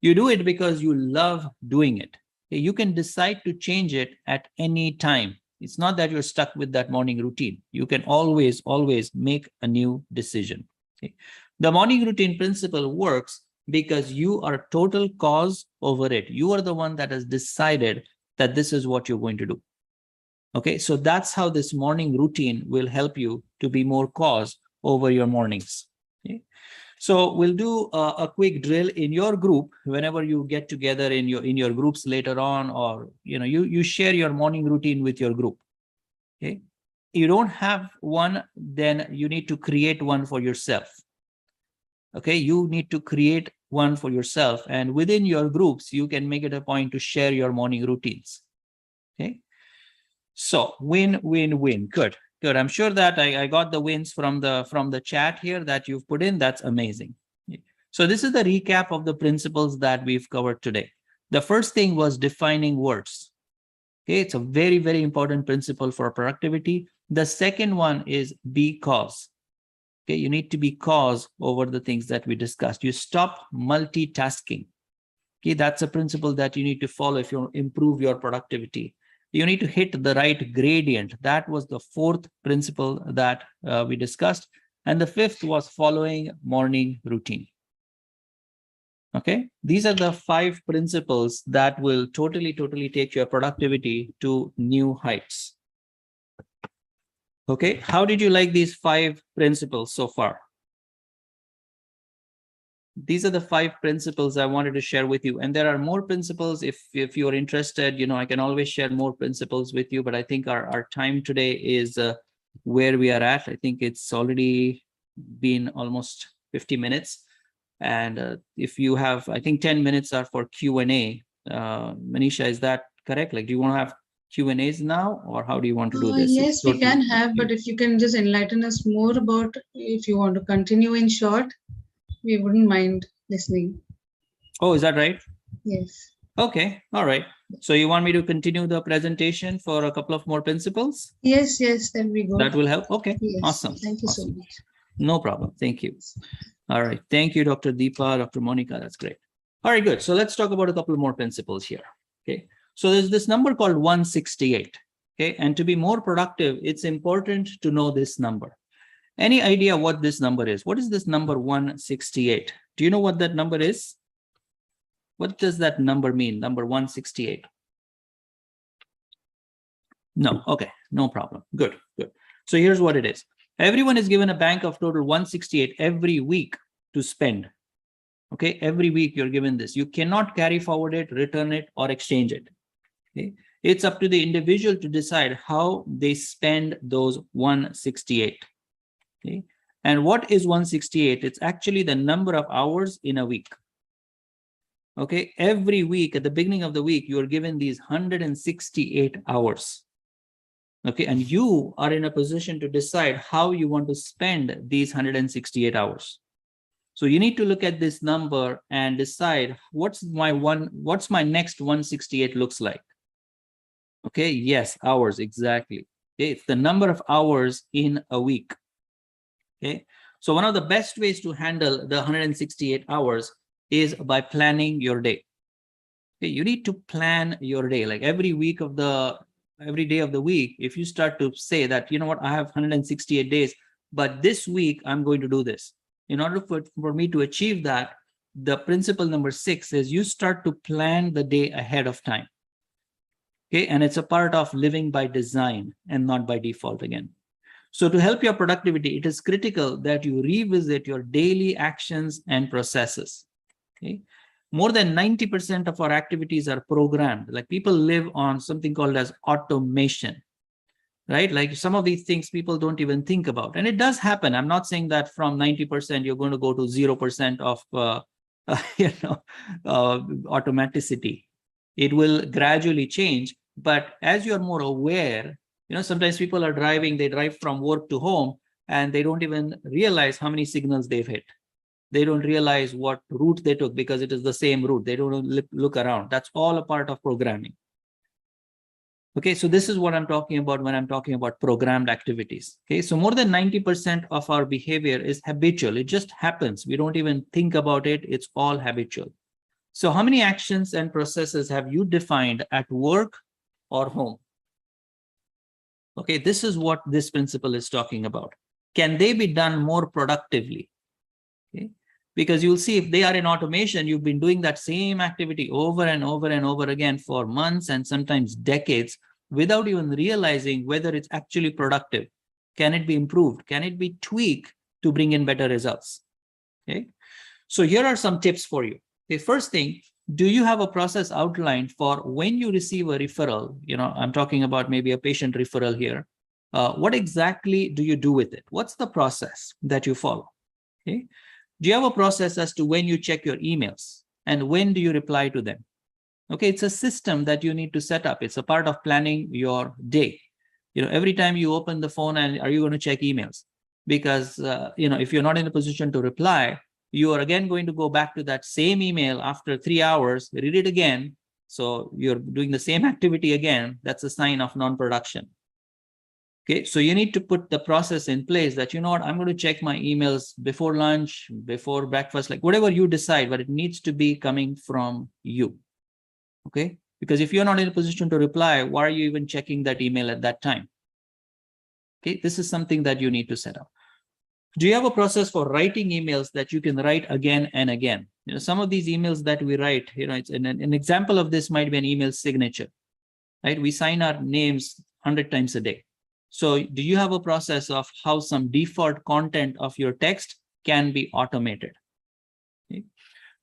You do it because you love doing it. Okay? You can decide to change it at any time. It's not that you're stuck with that morning routine. You can always make a new decision. Okay? The morning routine principle works because you are total cause over it. You are the one that has decided that this is what you're going to do. Okay, so that's how this morning routine will help you to be more cause over your mornings. Okay? So we'll do a quick drill in your group whenever you get together in your groups later on, or you share your morning routine with your group. Okay, you don't have one, then you need to create one for yourself. Okay, you need to create one for yourself, and within your groups you can make it a point to share your morning routines. Okay, so win, win, win. Good. I'm sure that I got the wins from the chat here that you've put in. That's amazing. So this is the recap of the principles that we've covered today. The first thing was defining words. Okay, it's a very, very important principle for productivity. The second one is be cause. Okay, you need to be cause over the things that we discussed. You stop multitasking. Okay, that's a principle that you need to follow if you improve your productivity. You need to hit the right gradient. That was the fourth principle that we discussed. And the fifth was following morning routine. Okay, these are the 5 principles that will totally take your productivity to new heights. Okay, how did you like these 5 principles so far? These are the 5 principles I wanted to share with you, and there are more principles. If you're interested, I can always share more principles with you, but I think our time today is where we are at. I think it's already been almost 50 minutes, and if you have, I think 10 minutes are for Q&A. Manisha, is that correct? Like, do you want to have Q&As now, or how do you want to do this? Yes, we can have, but if you can just enlighten us more about, if you want to continue in short, we wouldn't mind listening. Oh, is that right? Yes. Okay, all right. So you want me to continue the presentation for a couple of more principles? Yes, that will be good. That will help. Okay, yes. Awesome. Thank you so much. No problem. Thank you. All right. Thank you, Dr. Deepa, Dr. Monica. That's great. All right, good. So let's talk about a couple more principles here. Okay. So there's this number called 168. Okay. And to be more productive, it's important to know this number. Any idea what this number is? What is this number 168? Do you know what that number is? What does that number mean? Number 168. No. Okay. No problem. Good. So here's what it is. Everyone is given a bank of total 168 every week to spend. Okay. Every week you're given this. You cannot carry forward it, return it, or exchange it. Okay. It's up to the individual to decide how they spend those 168. Okay. And what is 168? It's actually the number of hours in a week. Okay. Every week, at the beginning of the week, you are given these 168 hours. Okay. And you are in a position to decide how you want to spend these 168 hours. So you need to look at this number and decide what's my next 168 looks like. Okay. Yes. Hours. Exactly. Okay. It's the number of hours in a week. Okay. So one of the best ways to handle the 168 hours is by planning your day. Okay. You need to plan your day. Like every day of the week, if you start to say that, you know what, I have 168 days, but this week I'm going to do this. In order for me to achieve that, the principle number 6 is you start to plan the day ahead of time. Okay. And it's a part of living by design and not by default again. So to help your productivity, it is critical that you revisit your daily actions and processes. Okay. More than 90% of our activities are programmed. Like people live on something called as automation, right? Like some of these things people don't even think about. And it does happen. I'm not saying that from 90%, you're going to go to 0% of automaticity. It will gradually change. But as you're more aware, sometimes people are driving, they drive from work to home, and they don't even realize how many signals they've hit. They don't realize what route they took because it is the same route. They don't look around. That's all a part of programming. Okay, so this is what I'm talking about when I'm talking about programmed activities. Okay, so more than 90% of our behavior is habitual. It just happens. We don't even think about it. It's all habitual. So how many actions and processes have you defined at work or home? Okay, this is what this principle is talking about. Can they be done more productively? Okay. Because you'll see if they are in automation, you've been doing that same activity over and over and over again for months and sometimes decades without even realizing whether it's actually productive. Can it be improved? Can it be tweaked to bring in better results? Okay. So here are some tips for you. The first thing, do you have a process outlined for when you receive a referral? I'm talking about maybe a patient referral here. What exactly do you do with it? What's the process that you follow? Okay. Do you have a process as to when you check your emails and when do you reply to them? Okay, it's a system that you need to set up. It's a part of planning your day. Every time you open the phone, and are you going to check emails? Because if you're not in a position to reply, you are again going to go back to that same email after 3 hours, read it again. So you're doing the same activity again. That's a sign of non-production. Okay, so you need to put the process in place that, I'm going to check my emails before lunch, before breakfast, like whatever you decide, but it needs to be coming from you. Okay, because if you're not in a position to reply, why are you even checking that email at that time? Okay, this is something that you need to set up. Do you have a process for writing emails that you can write again and again? Some of these emails that we write, it's an example of this might be an email signature, right? We sign our names 100 times a day. So do you have a process of how some default content of your text can be automated? Okay.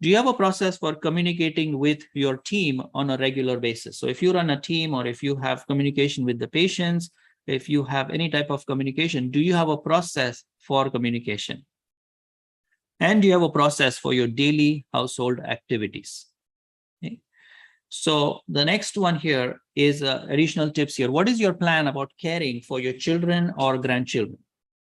Do you have a process for communicating with your team on a regular basis? So if you run a team, or if you have communication with the patients, if you have any type of communication, do you have a process for communication? And do you have a process for your daily household activities? Okay. So the next one here is additional tips here. What is your plan about caring for your children or grandchildren?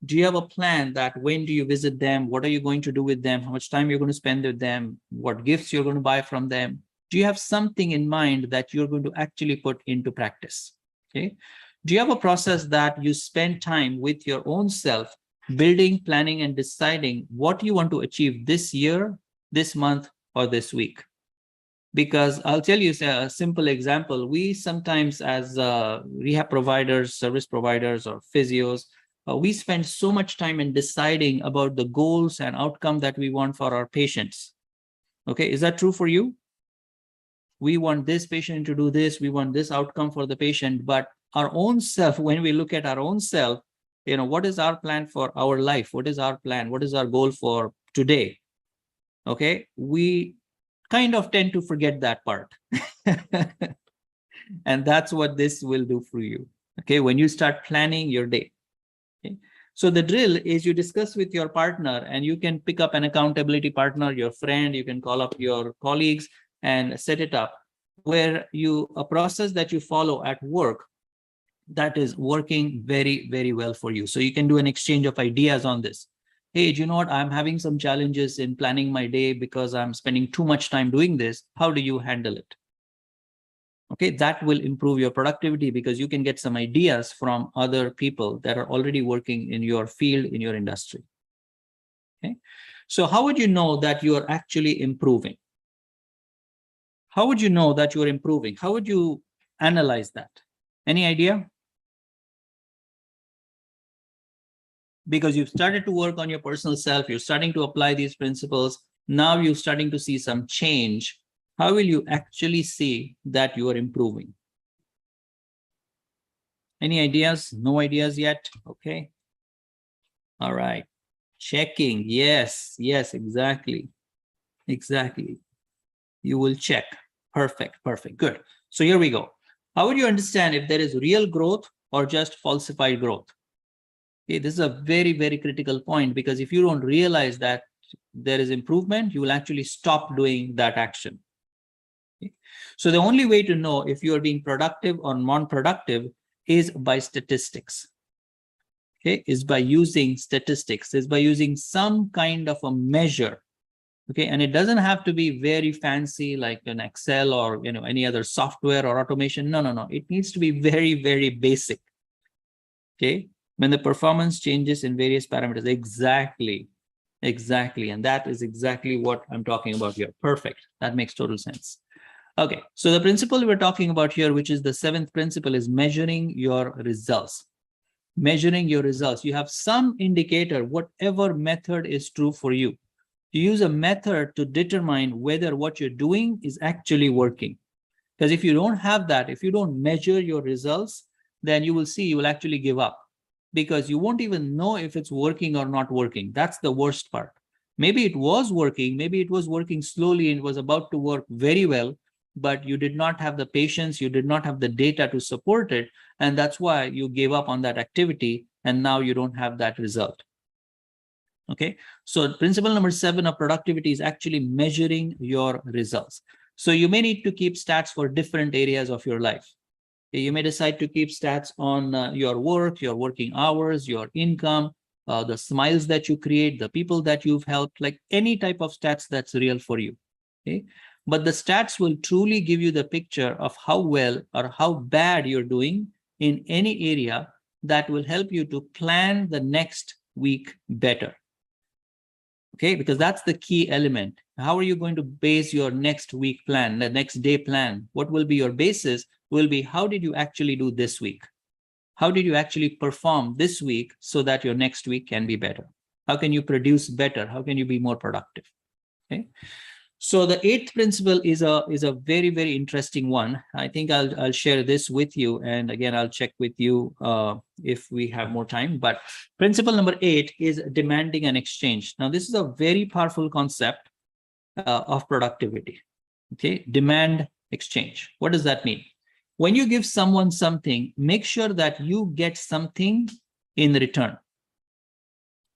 Do you have a plan that when do you visit them? What are you going to do with them? How much time you're going to spend with them? What gifts you're going to buy from them? Do you have something in mind that you're going to actually put into practice? Okay. Do you have a process that you spend time with your own self, building, planning, and deciding what you want to achieve this year, this month, or this week? Because I'll tell you a simple example. We sometimes, as rehab providers, service providers, or physios, we spend so much time in deciding about the goals and outcome that we want for our patients. Okay, is that true for you? We want this patient to do this, we want this outcome for the patient, but our own self, when we look at our own self, what is our plan for our life? What is our plan? What is our goal for today? Okay, we kind of tend to forget that part. And that's what this will do for you. Okay, when you start planning your day. Okay. So the drill is you discuss with your partner, and you can pick up an accountability partner, your friend, you can call up your colleagues and set it up where a process that you follow at work that is working very, very well for you. So you can do an exchange of ideas on this. Hey, do you know what? I'm having some challenges in planning my day because I'm spending too much time doing this. How do you handle it? Okay, that will improve your productivity because you can get some ideas from other people that are already working in your field, in your industry. Okay, so how would you know that you are actually improving? How would you know that you are improving? How would you analyze that? Any idea? Because you've started to work on your personal self, you're starting to apply these principles. Now you're starting to see some change. How will you actually see that you are improving? Any ideas? No ideas yet? Okay. All right. Checking. Yes, exactly. Exactly. You will check. Perfect. Good. So here we go. How would you understand if there is real growth or just falsified growth? Okay, this is a very, very critical point, because if you don't realize that there is improvement, you will actually stop doing that action. Okay. So the only way to know if you are being productive or non-productive is by statistics. Okay, is by using statistics, is by using some kind of a measure. Okay, and it doesn't have to be very fancy like an Excel or any other software or automation. No. It needs to be very, very basic. Okay, when the performance changes in various parameters. Exactly. And that is exactly what I'm talking about here. Perfect. That makes total sense. Okay, so the principle we're talking about here, which is the 7th principle, is measuring your results. Measuring your results. You have some indicator, whatever method is true for you. You use a method to determine whether what you're doing is actually working. Because if you don't have that, if you don't measure your results, then you will actually give up, because you won't even know if it's working or not working. That's the worst part. Maybe it was working, maybe it was working slowly and was about to work very well, but you did not have the patience, you did not have the data to support it. And that's why you gave up on that activity. And now you don't have that result. Okay. So principle number 7 of productivity is actually measuring your results. So you may need to keep stats for different areas of your life. You may decide to keep stats on your work, your working hours, your income, the smiles that you create, the people that you've helped, like any type of stats that's real for you. Okay. But the stats will truly give you the picture of how well or how bad you're doing in any area that will help you to plan the next week better. Okay, because that's the key element. How are you going to base your next week plan, the next day plan? What will be your basis? Will be how did you actually do this week? How did you actually perform this week so that your next week can be better? How can you produce better? How can you be more productive? Okay. So the 8th principle is a very, very interesting one. I think I'll share this with you. And again, I'll check with you if we have more time. But principle number 8 is demanding an exchange. Now, this is a very powerful concept of productivity. Okay, demand exchange. What does that mean? When you give someone something, make sure that you get something in return.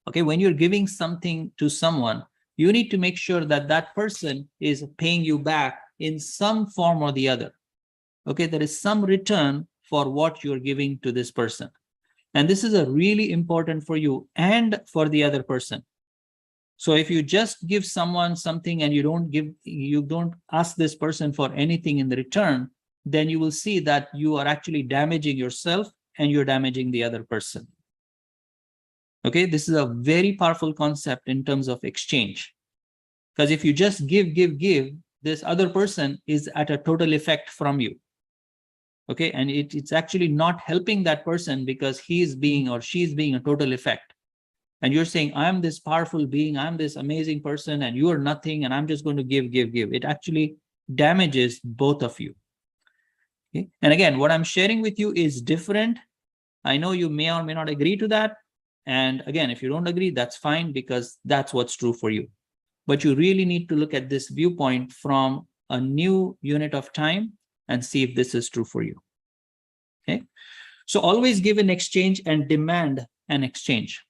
Okay, when you're giving something to someone, you need to make sure that that person is paying you back in some form or the other. Okay, there is some return for what you're giving to this person. And this is a really important for you and for the other person. So if you just give someone something and you don't ask this person for anything in the return, then you will see that you are actually damaging yourself and you're damaging the other person. Okay, this is a very powerful concept in terms of exchange. Because if you just give, this other person is at a total effect from you. Okay, and it's actually not helping that person because he's being or she's being a total effect. And you're saying, I'm this powerful being, I'm this amazing person, and you are nothing, and I'm just going to give. It actually damages both of you. Okay? And again, what I'm sharing with you is different. I know you may or may not agree to that. And again, if you don't agree, that's fine, because that's what's true for you. But you really need to look at this viewpoint from a new unit of time and see if this is true for you. Okay. So always give an exchange and demand an exchange.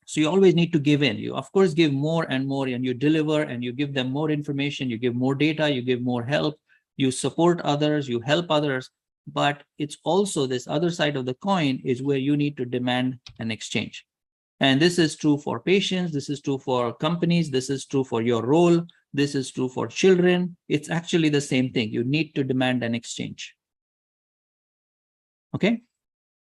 So you always need to give in. You, of course, give more and more, and you deliver and you give them more information, you give more data, you give more help, you support others, you help others. But it's also this other side of the coin is where you need to demand an exchange. And this is true for patients, this is true for companies, this is true for your role, this is true for children. It's actually the same thing. You need to demand an exchange. Okay.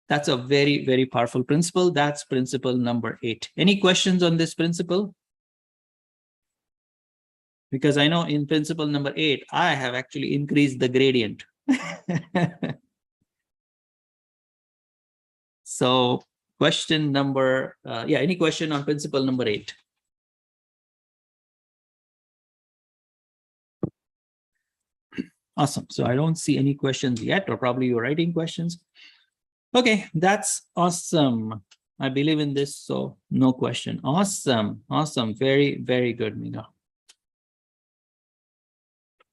That's a very, very powerful principle. That's principle number 8. Any questions on this principle? Because I know in principle number 8, I have actually increased the gradient. So question number, any question on principle number 8? Awesome. So I don't see any questions yet, or probably you're writing questions. Okay, that's awesome. I believe in this, so no question. Awesome, awesome. Very, very good, Meena.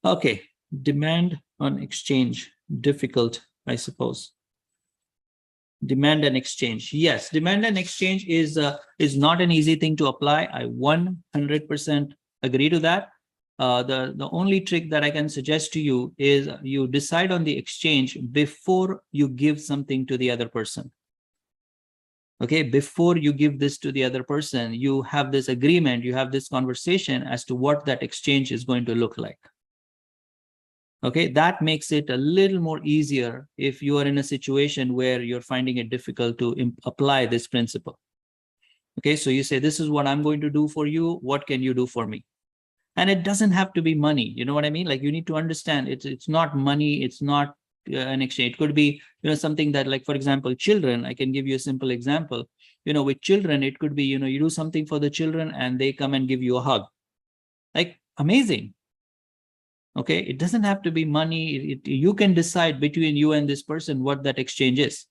Okay, demand on exchange. Difficult, I suppose. Demand and exchange. Yes, demand and exchange is not an easy thing to apply. I 100% agree to that. The only trick that I can suggest to you is you decide on the exchange before you give something to the other person. Okay, before you give this to the other person, you have this agreement, you have this conversation as to what that exchange is going to look like. Okay, that makes it a little more easier if you are in a situation where you're finding it difficult to apply this principle. Okay, so you say, this is what I'm going to do for you. What can you do for me? And it doesn't have to be money. You know what I mean? Like, you need to understand it's not money. It's not an exchange. It could be, something that, like, for example, children. I can give you a simple example. With children, it could be, you do something for the children and they come and give you a hug. Like, amazing. Okay, it doesn't have to be money. You can decide between you and this person what that exchange is.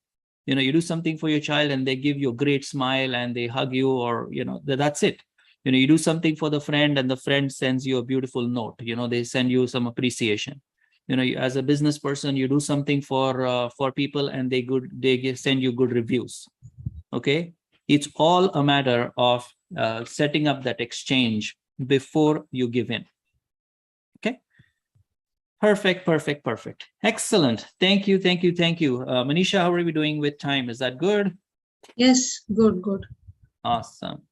You do something for your child and they give you a great smile and they hug you, or that's it. You do something for the friend and the friend sends you a beautiful note. They send you some appreciation. As a business person, you do something for people and they send you good reviews. Okay. It's all a matter of setting up that exchange before you give in. Okay. Perfect. Excellent. Thank you. Manisha, how are we doing with time? Is that good? Yes, good. Awesome.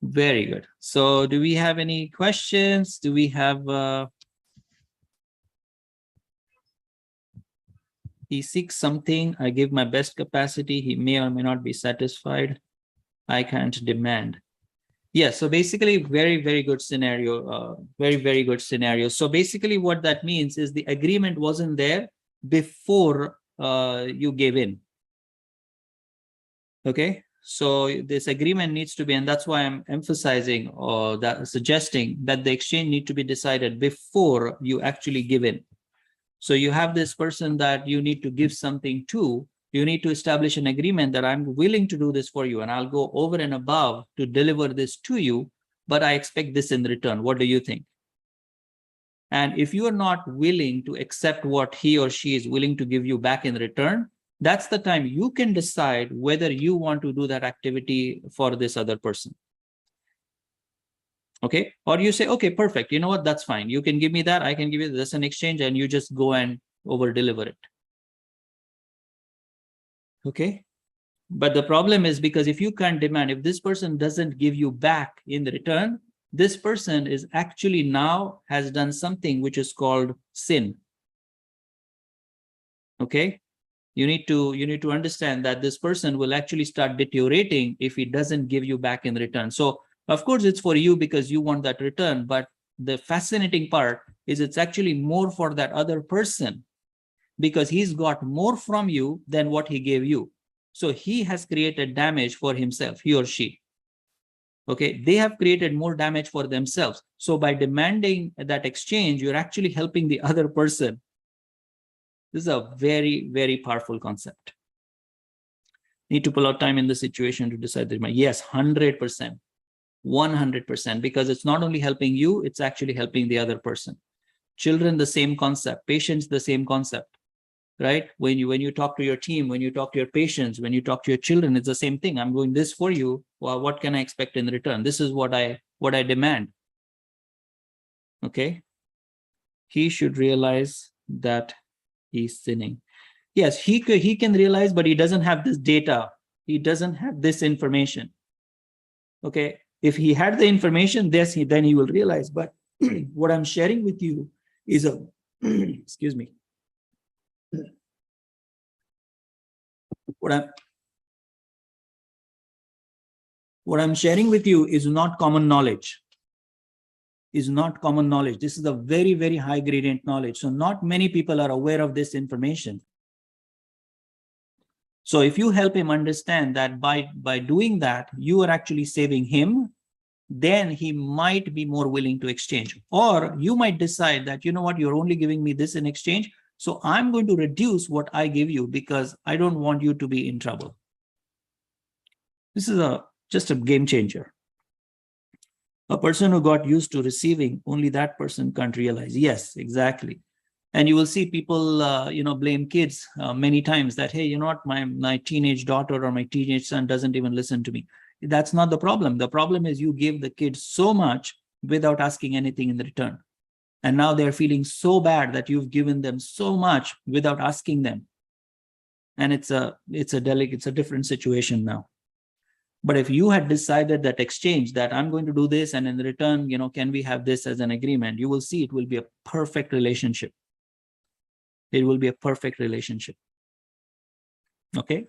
Very good. So do we have any questions? Do we have he seeks something, I give my best capacity, he may or may not be satisfied, I can't demand. Yeah, so basically very good scenario, very good scenario. So basically what that means is the agreement wasn't there before you gave in. Okay, so this agreement needs to be, and that's why I'm emphasizing or suggesting that the exchange need to be decided before you actually give in. So you have this person that you need to give something to, you need to establish an agreement that I'm willing to do this for you and I'll go over and above to deliver this to you, but I expect this in return. What do you think? And if you are not willing to accept what he or she is willing to give you back in return, that's the time you can decide whether you want to do that activity for this other person. Okay. Or you say, okay, perfect. You know what? That's fine. You can give me that. I can give you this in exchange, and you just go and over deliver it. Okay. But the problem is because if you can't demand, if this person doesn't give you back in return, this person is actually now has done something which is called sin. Okay. You need to understand that this person will actually start deteriorating if he doesn't give you back in return. So of course it's for you because you want that return, but the fascinating part is it's actually more for that other person because he's got more from you than what he gave you. So he has created damage for himself, he or she. Okay, they have created more damage for themselves. So by demanding that exchange, you're actually helping the other person. This is a very powerful concept. Need to pull out time in the situation to decide that. Yes, 100%, 100%, because it's not only helping you, it's actually helping the other person. Children, the same concept. Patients, the same concept, right? When you talk to your team, when you talk to your patients, when you talk to your children, it's the same thing. I'm doing this for you. Well, what can I expect in return? This is what I demand. Okay. He should realize that he's sinning. Yes, he can realize, but he doesn't have this data. He doesn't have this information. Okay. If he had the information, then he will realize. But what I'm sharing with you is a excuse me. What I'm sharing with you is not common knowledge. This is a very high gradient knowledge. So not many people are aware of this information. So if you help him understand that by doing that, you are actually saving him, then he might be more willing to exchange. Or you might decide that, you know what, you're only giving me this in exchange. So I'm going to reduce what I give you because I don't want you to be in trouble. This is just a game changer. A person who got used to receiving, only that person can't realize. Yes, exactly. And you will see people, blame kids many times that, hey, you know what, my teenage daughter or my teenage son doesn't even listen to me. That's not the problem. The problem is you give the kids so much without asking anything in return. And now they're feeling so bad that you've given them so much without asking them. And it's a different situation now. But if you had decided that exchange, that I'm going to do this, and in return, can we have this as an agreement? You will see it will be a perfect relationship. It will be a perfect relationship. Okay.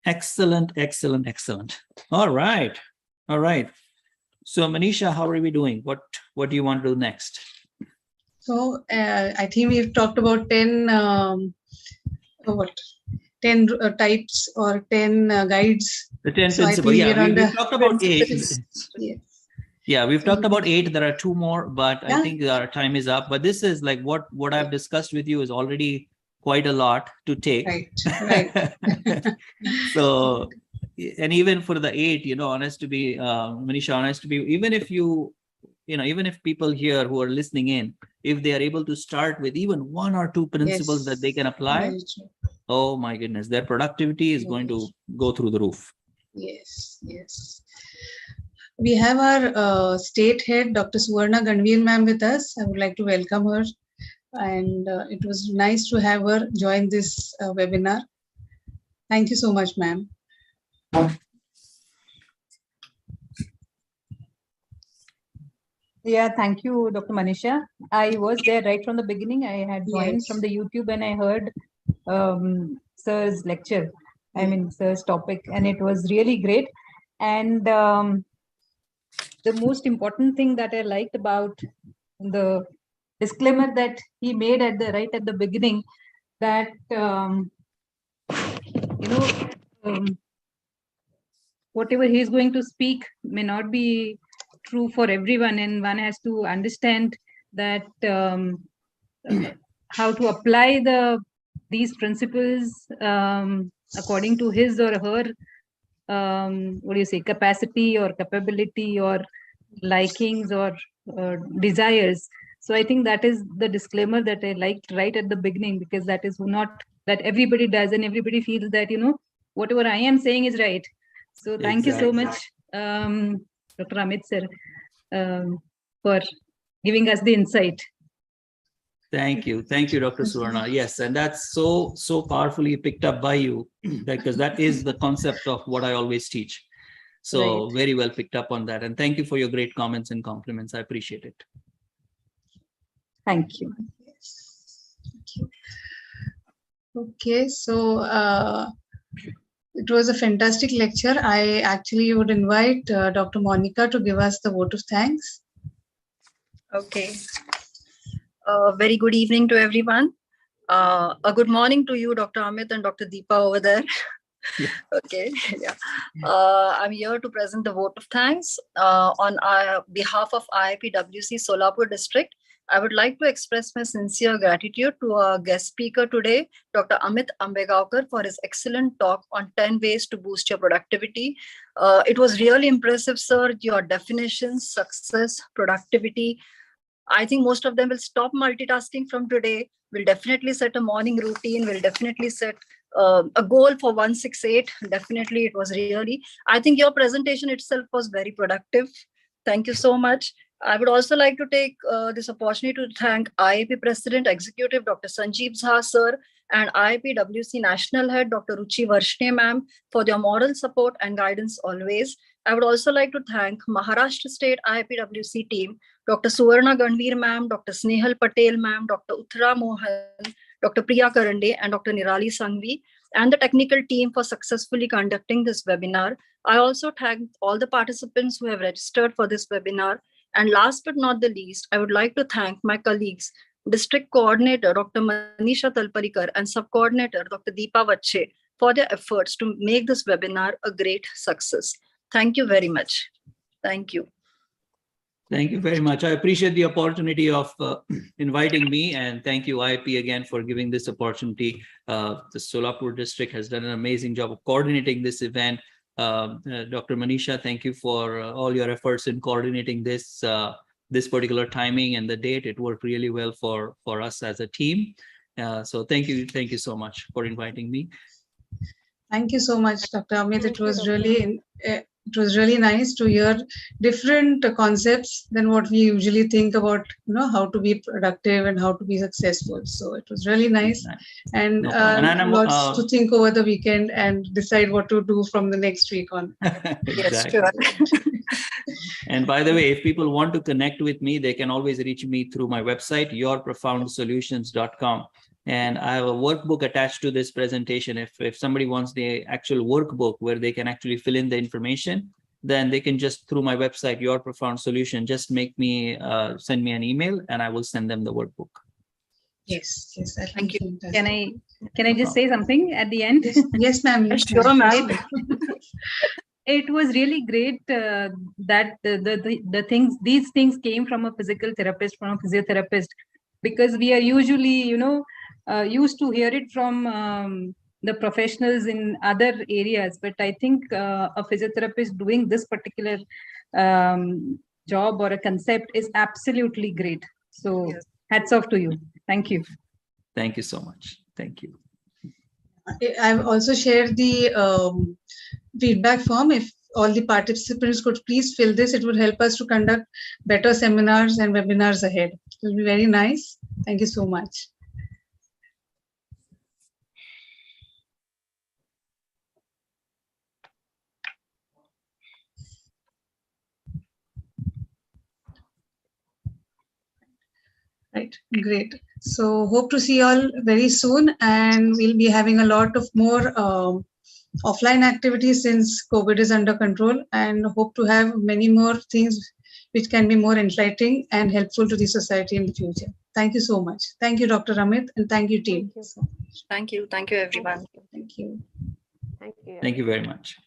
Excellent. All right. So Manisha, how are we doing? What do you want to do next? So I think we've talked about 10 types or 10 guides. The 10 principles. Yeah, we've talked about 8. Yes. Yeah, we've talked about 8. There are 2 more, but I think our time is up. But this is like what I've discussed with you is already quite a lot to take. Right. So and even for the 8, honest to be, Manisha, honest to be, even if even if people here who are listening in, if they are able to start with even 1 or 2 principles that they can apply, oh my goodness, their productivity is going to go through the roof. Yes, yes. We have our state head, Dr. Suvarna Ganveer ma'am with us. I would like to welcome her. And it was nice to have her join this webinar. Thank you so much, ma'am. Yeah, thank you, Dr. Manisha. I was there right from the beginning. I had joined from the YouTube and I heard Sir's lecture, Sir's topic, and it was really great. And the most important thing that I liked about the disclaimer that he made right at the beginning, that whatever he's going to speak may not be true for everyone, and one has to understand that how to apply these principles according to his or her capacity or capability or likings or desires. So I think that is the disclaimer that I liked right at the beginning, because that is not that everybody does, and everybody feels that whatever I am saying is right. So thank you so much, Dr. Amit sir, for giving us the insight. Thank you, Dr. Suvarna. Yes, and that's so powerfully picked up by you, because that is the concept of what I always teach. So right. Very well picked up on that, and thank you for your great comments and compliments. I appreciate it. Thank you. Okay, so it was a fantastic lecture. I actually would invite Dr. Monica to give us the vote of thanks. Okay. Very good evening to everyone. A good morning to you, Dr. Amit and Dr. Deepa over there. Yeah. Okay. Yeah. I'm here to present the vote of thanks on behalf of IIPWC Solapur district. I would like to express my sincere gratitude to our guest speaker today, Dr. Amit Ambegoankar, for his excellent talk on 10 ways to boost your productivity. It was really impressive, sir. Your definitions, success, productivity. I think most of them will stop multitasking from today. We'll definitely set a morning routine. We'll definitely set a goal for 168. Definitely, it was really. I think your presentation itself was very productive. Thank you so much. I would also like to take this opportunity to thank IIP President Executive Dr. Sanjeev Jha sir and IIPWC National Head Dr. Ruchi Varshne ma'am for their moral support and guidance always. I would also like to thank Maharashtra State IIPWC team, Dr. Suvarna Ganveer ma'am, Dr. Snehal Patel ma'am, Dr. Uttara Mohan, Dr. Priya Karande, and Dr. Nirali Sangvi, and the technical team for successfully conducting this webinar. I also thank all the participants who have registered for this webinar. And last but not the least, I would like to thank my colleagues, District Coordinator Dr. Manisha Talparikar and Sub-Coordinator Dr. Deepa Vache for their efforts to make this webinar a great success. Thank you very much. Thank you. Thank you very much. I appreciate the opportunity of inviting me, and thank you, IIP, again for giving this opportunity. The Solapur district has done an amazing job of coordinating this event. Dr. Manisha, thank you for all your efforts in coordinating this this particular timing and the date. It worked really well for us as a team. So thank you so much for inviting me. Thank you so much, Dr. Amit. It was really nice to hear different concepts than what we usually think about, how to be productive and how to be successful. So it was really nice, and lots to think over the weekend and decide what to do from the next week on. Exactly. Yes, sure. And by the way, if people want to connect with me, they can always reach me through my website, yourprofoundsolutions.com. And I have a workbook attached to this presentation. If somebody wants the actual workbook where they can actually fill in the information, then they can just, through my website, Your Profound Solution, just send me an email and I will send them the workbook. Yes. Thank you. Can I just say something at the end? Yes, ma'am. Sure, ma'am. It was really great that these things came from a physical therapist, from a physiotherapist, because we are usually, used to hear it from the professionals in other areas, but I think a physiotherapist doing this particular job or a concept is absolutely great. So Yes. hats off to you. Thank you. Thank you so much. Thank you. I've also shared the feedback form. If all the participants could please fill this, it would help us to conduct better seminars and webinars ahead. It will be very nice. Thank you so much. Right, great. So hope to see you all very soon, and we'll be having a lot of more offline activities since COVID is under control, and hope to have many more things which can be more enlightening and helpful to the society in the future. Thank you so much. Thank you, Dr. Amit, and thank you, team. Thank you. Thank you, everyone. Thank you. Thank you. Thank you very much.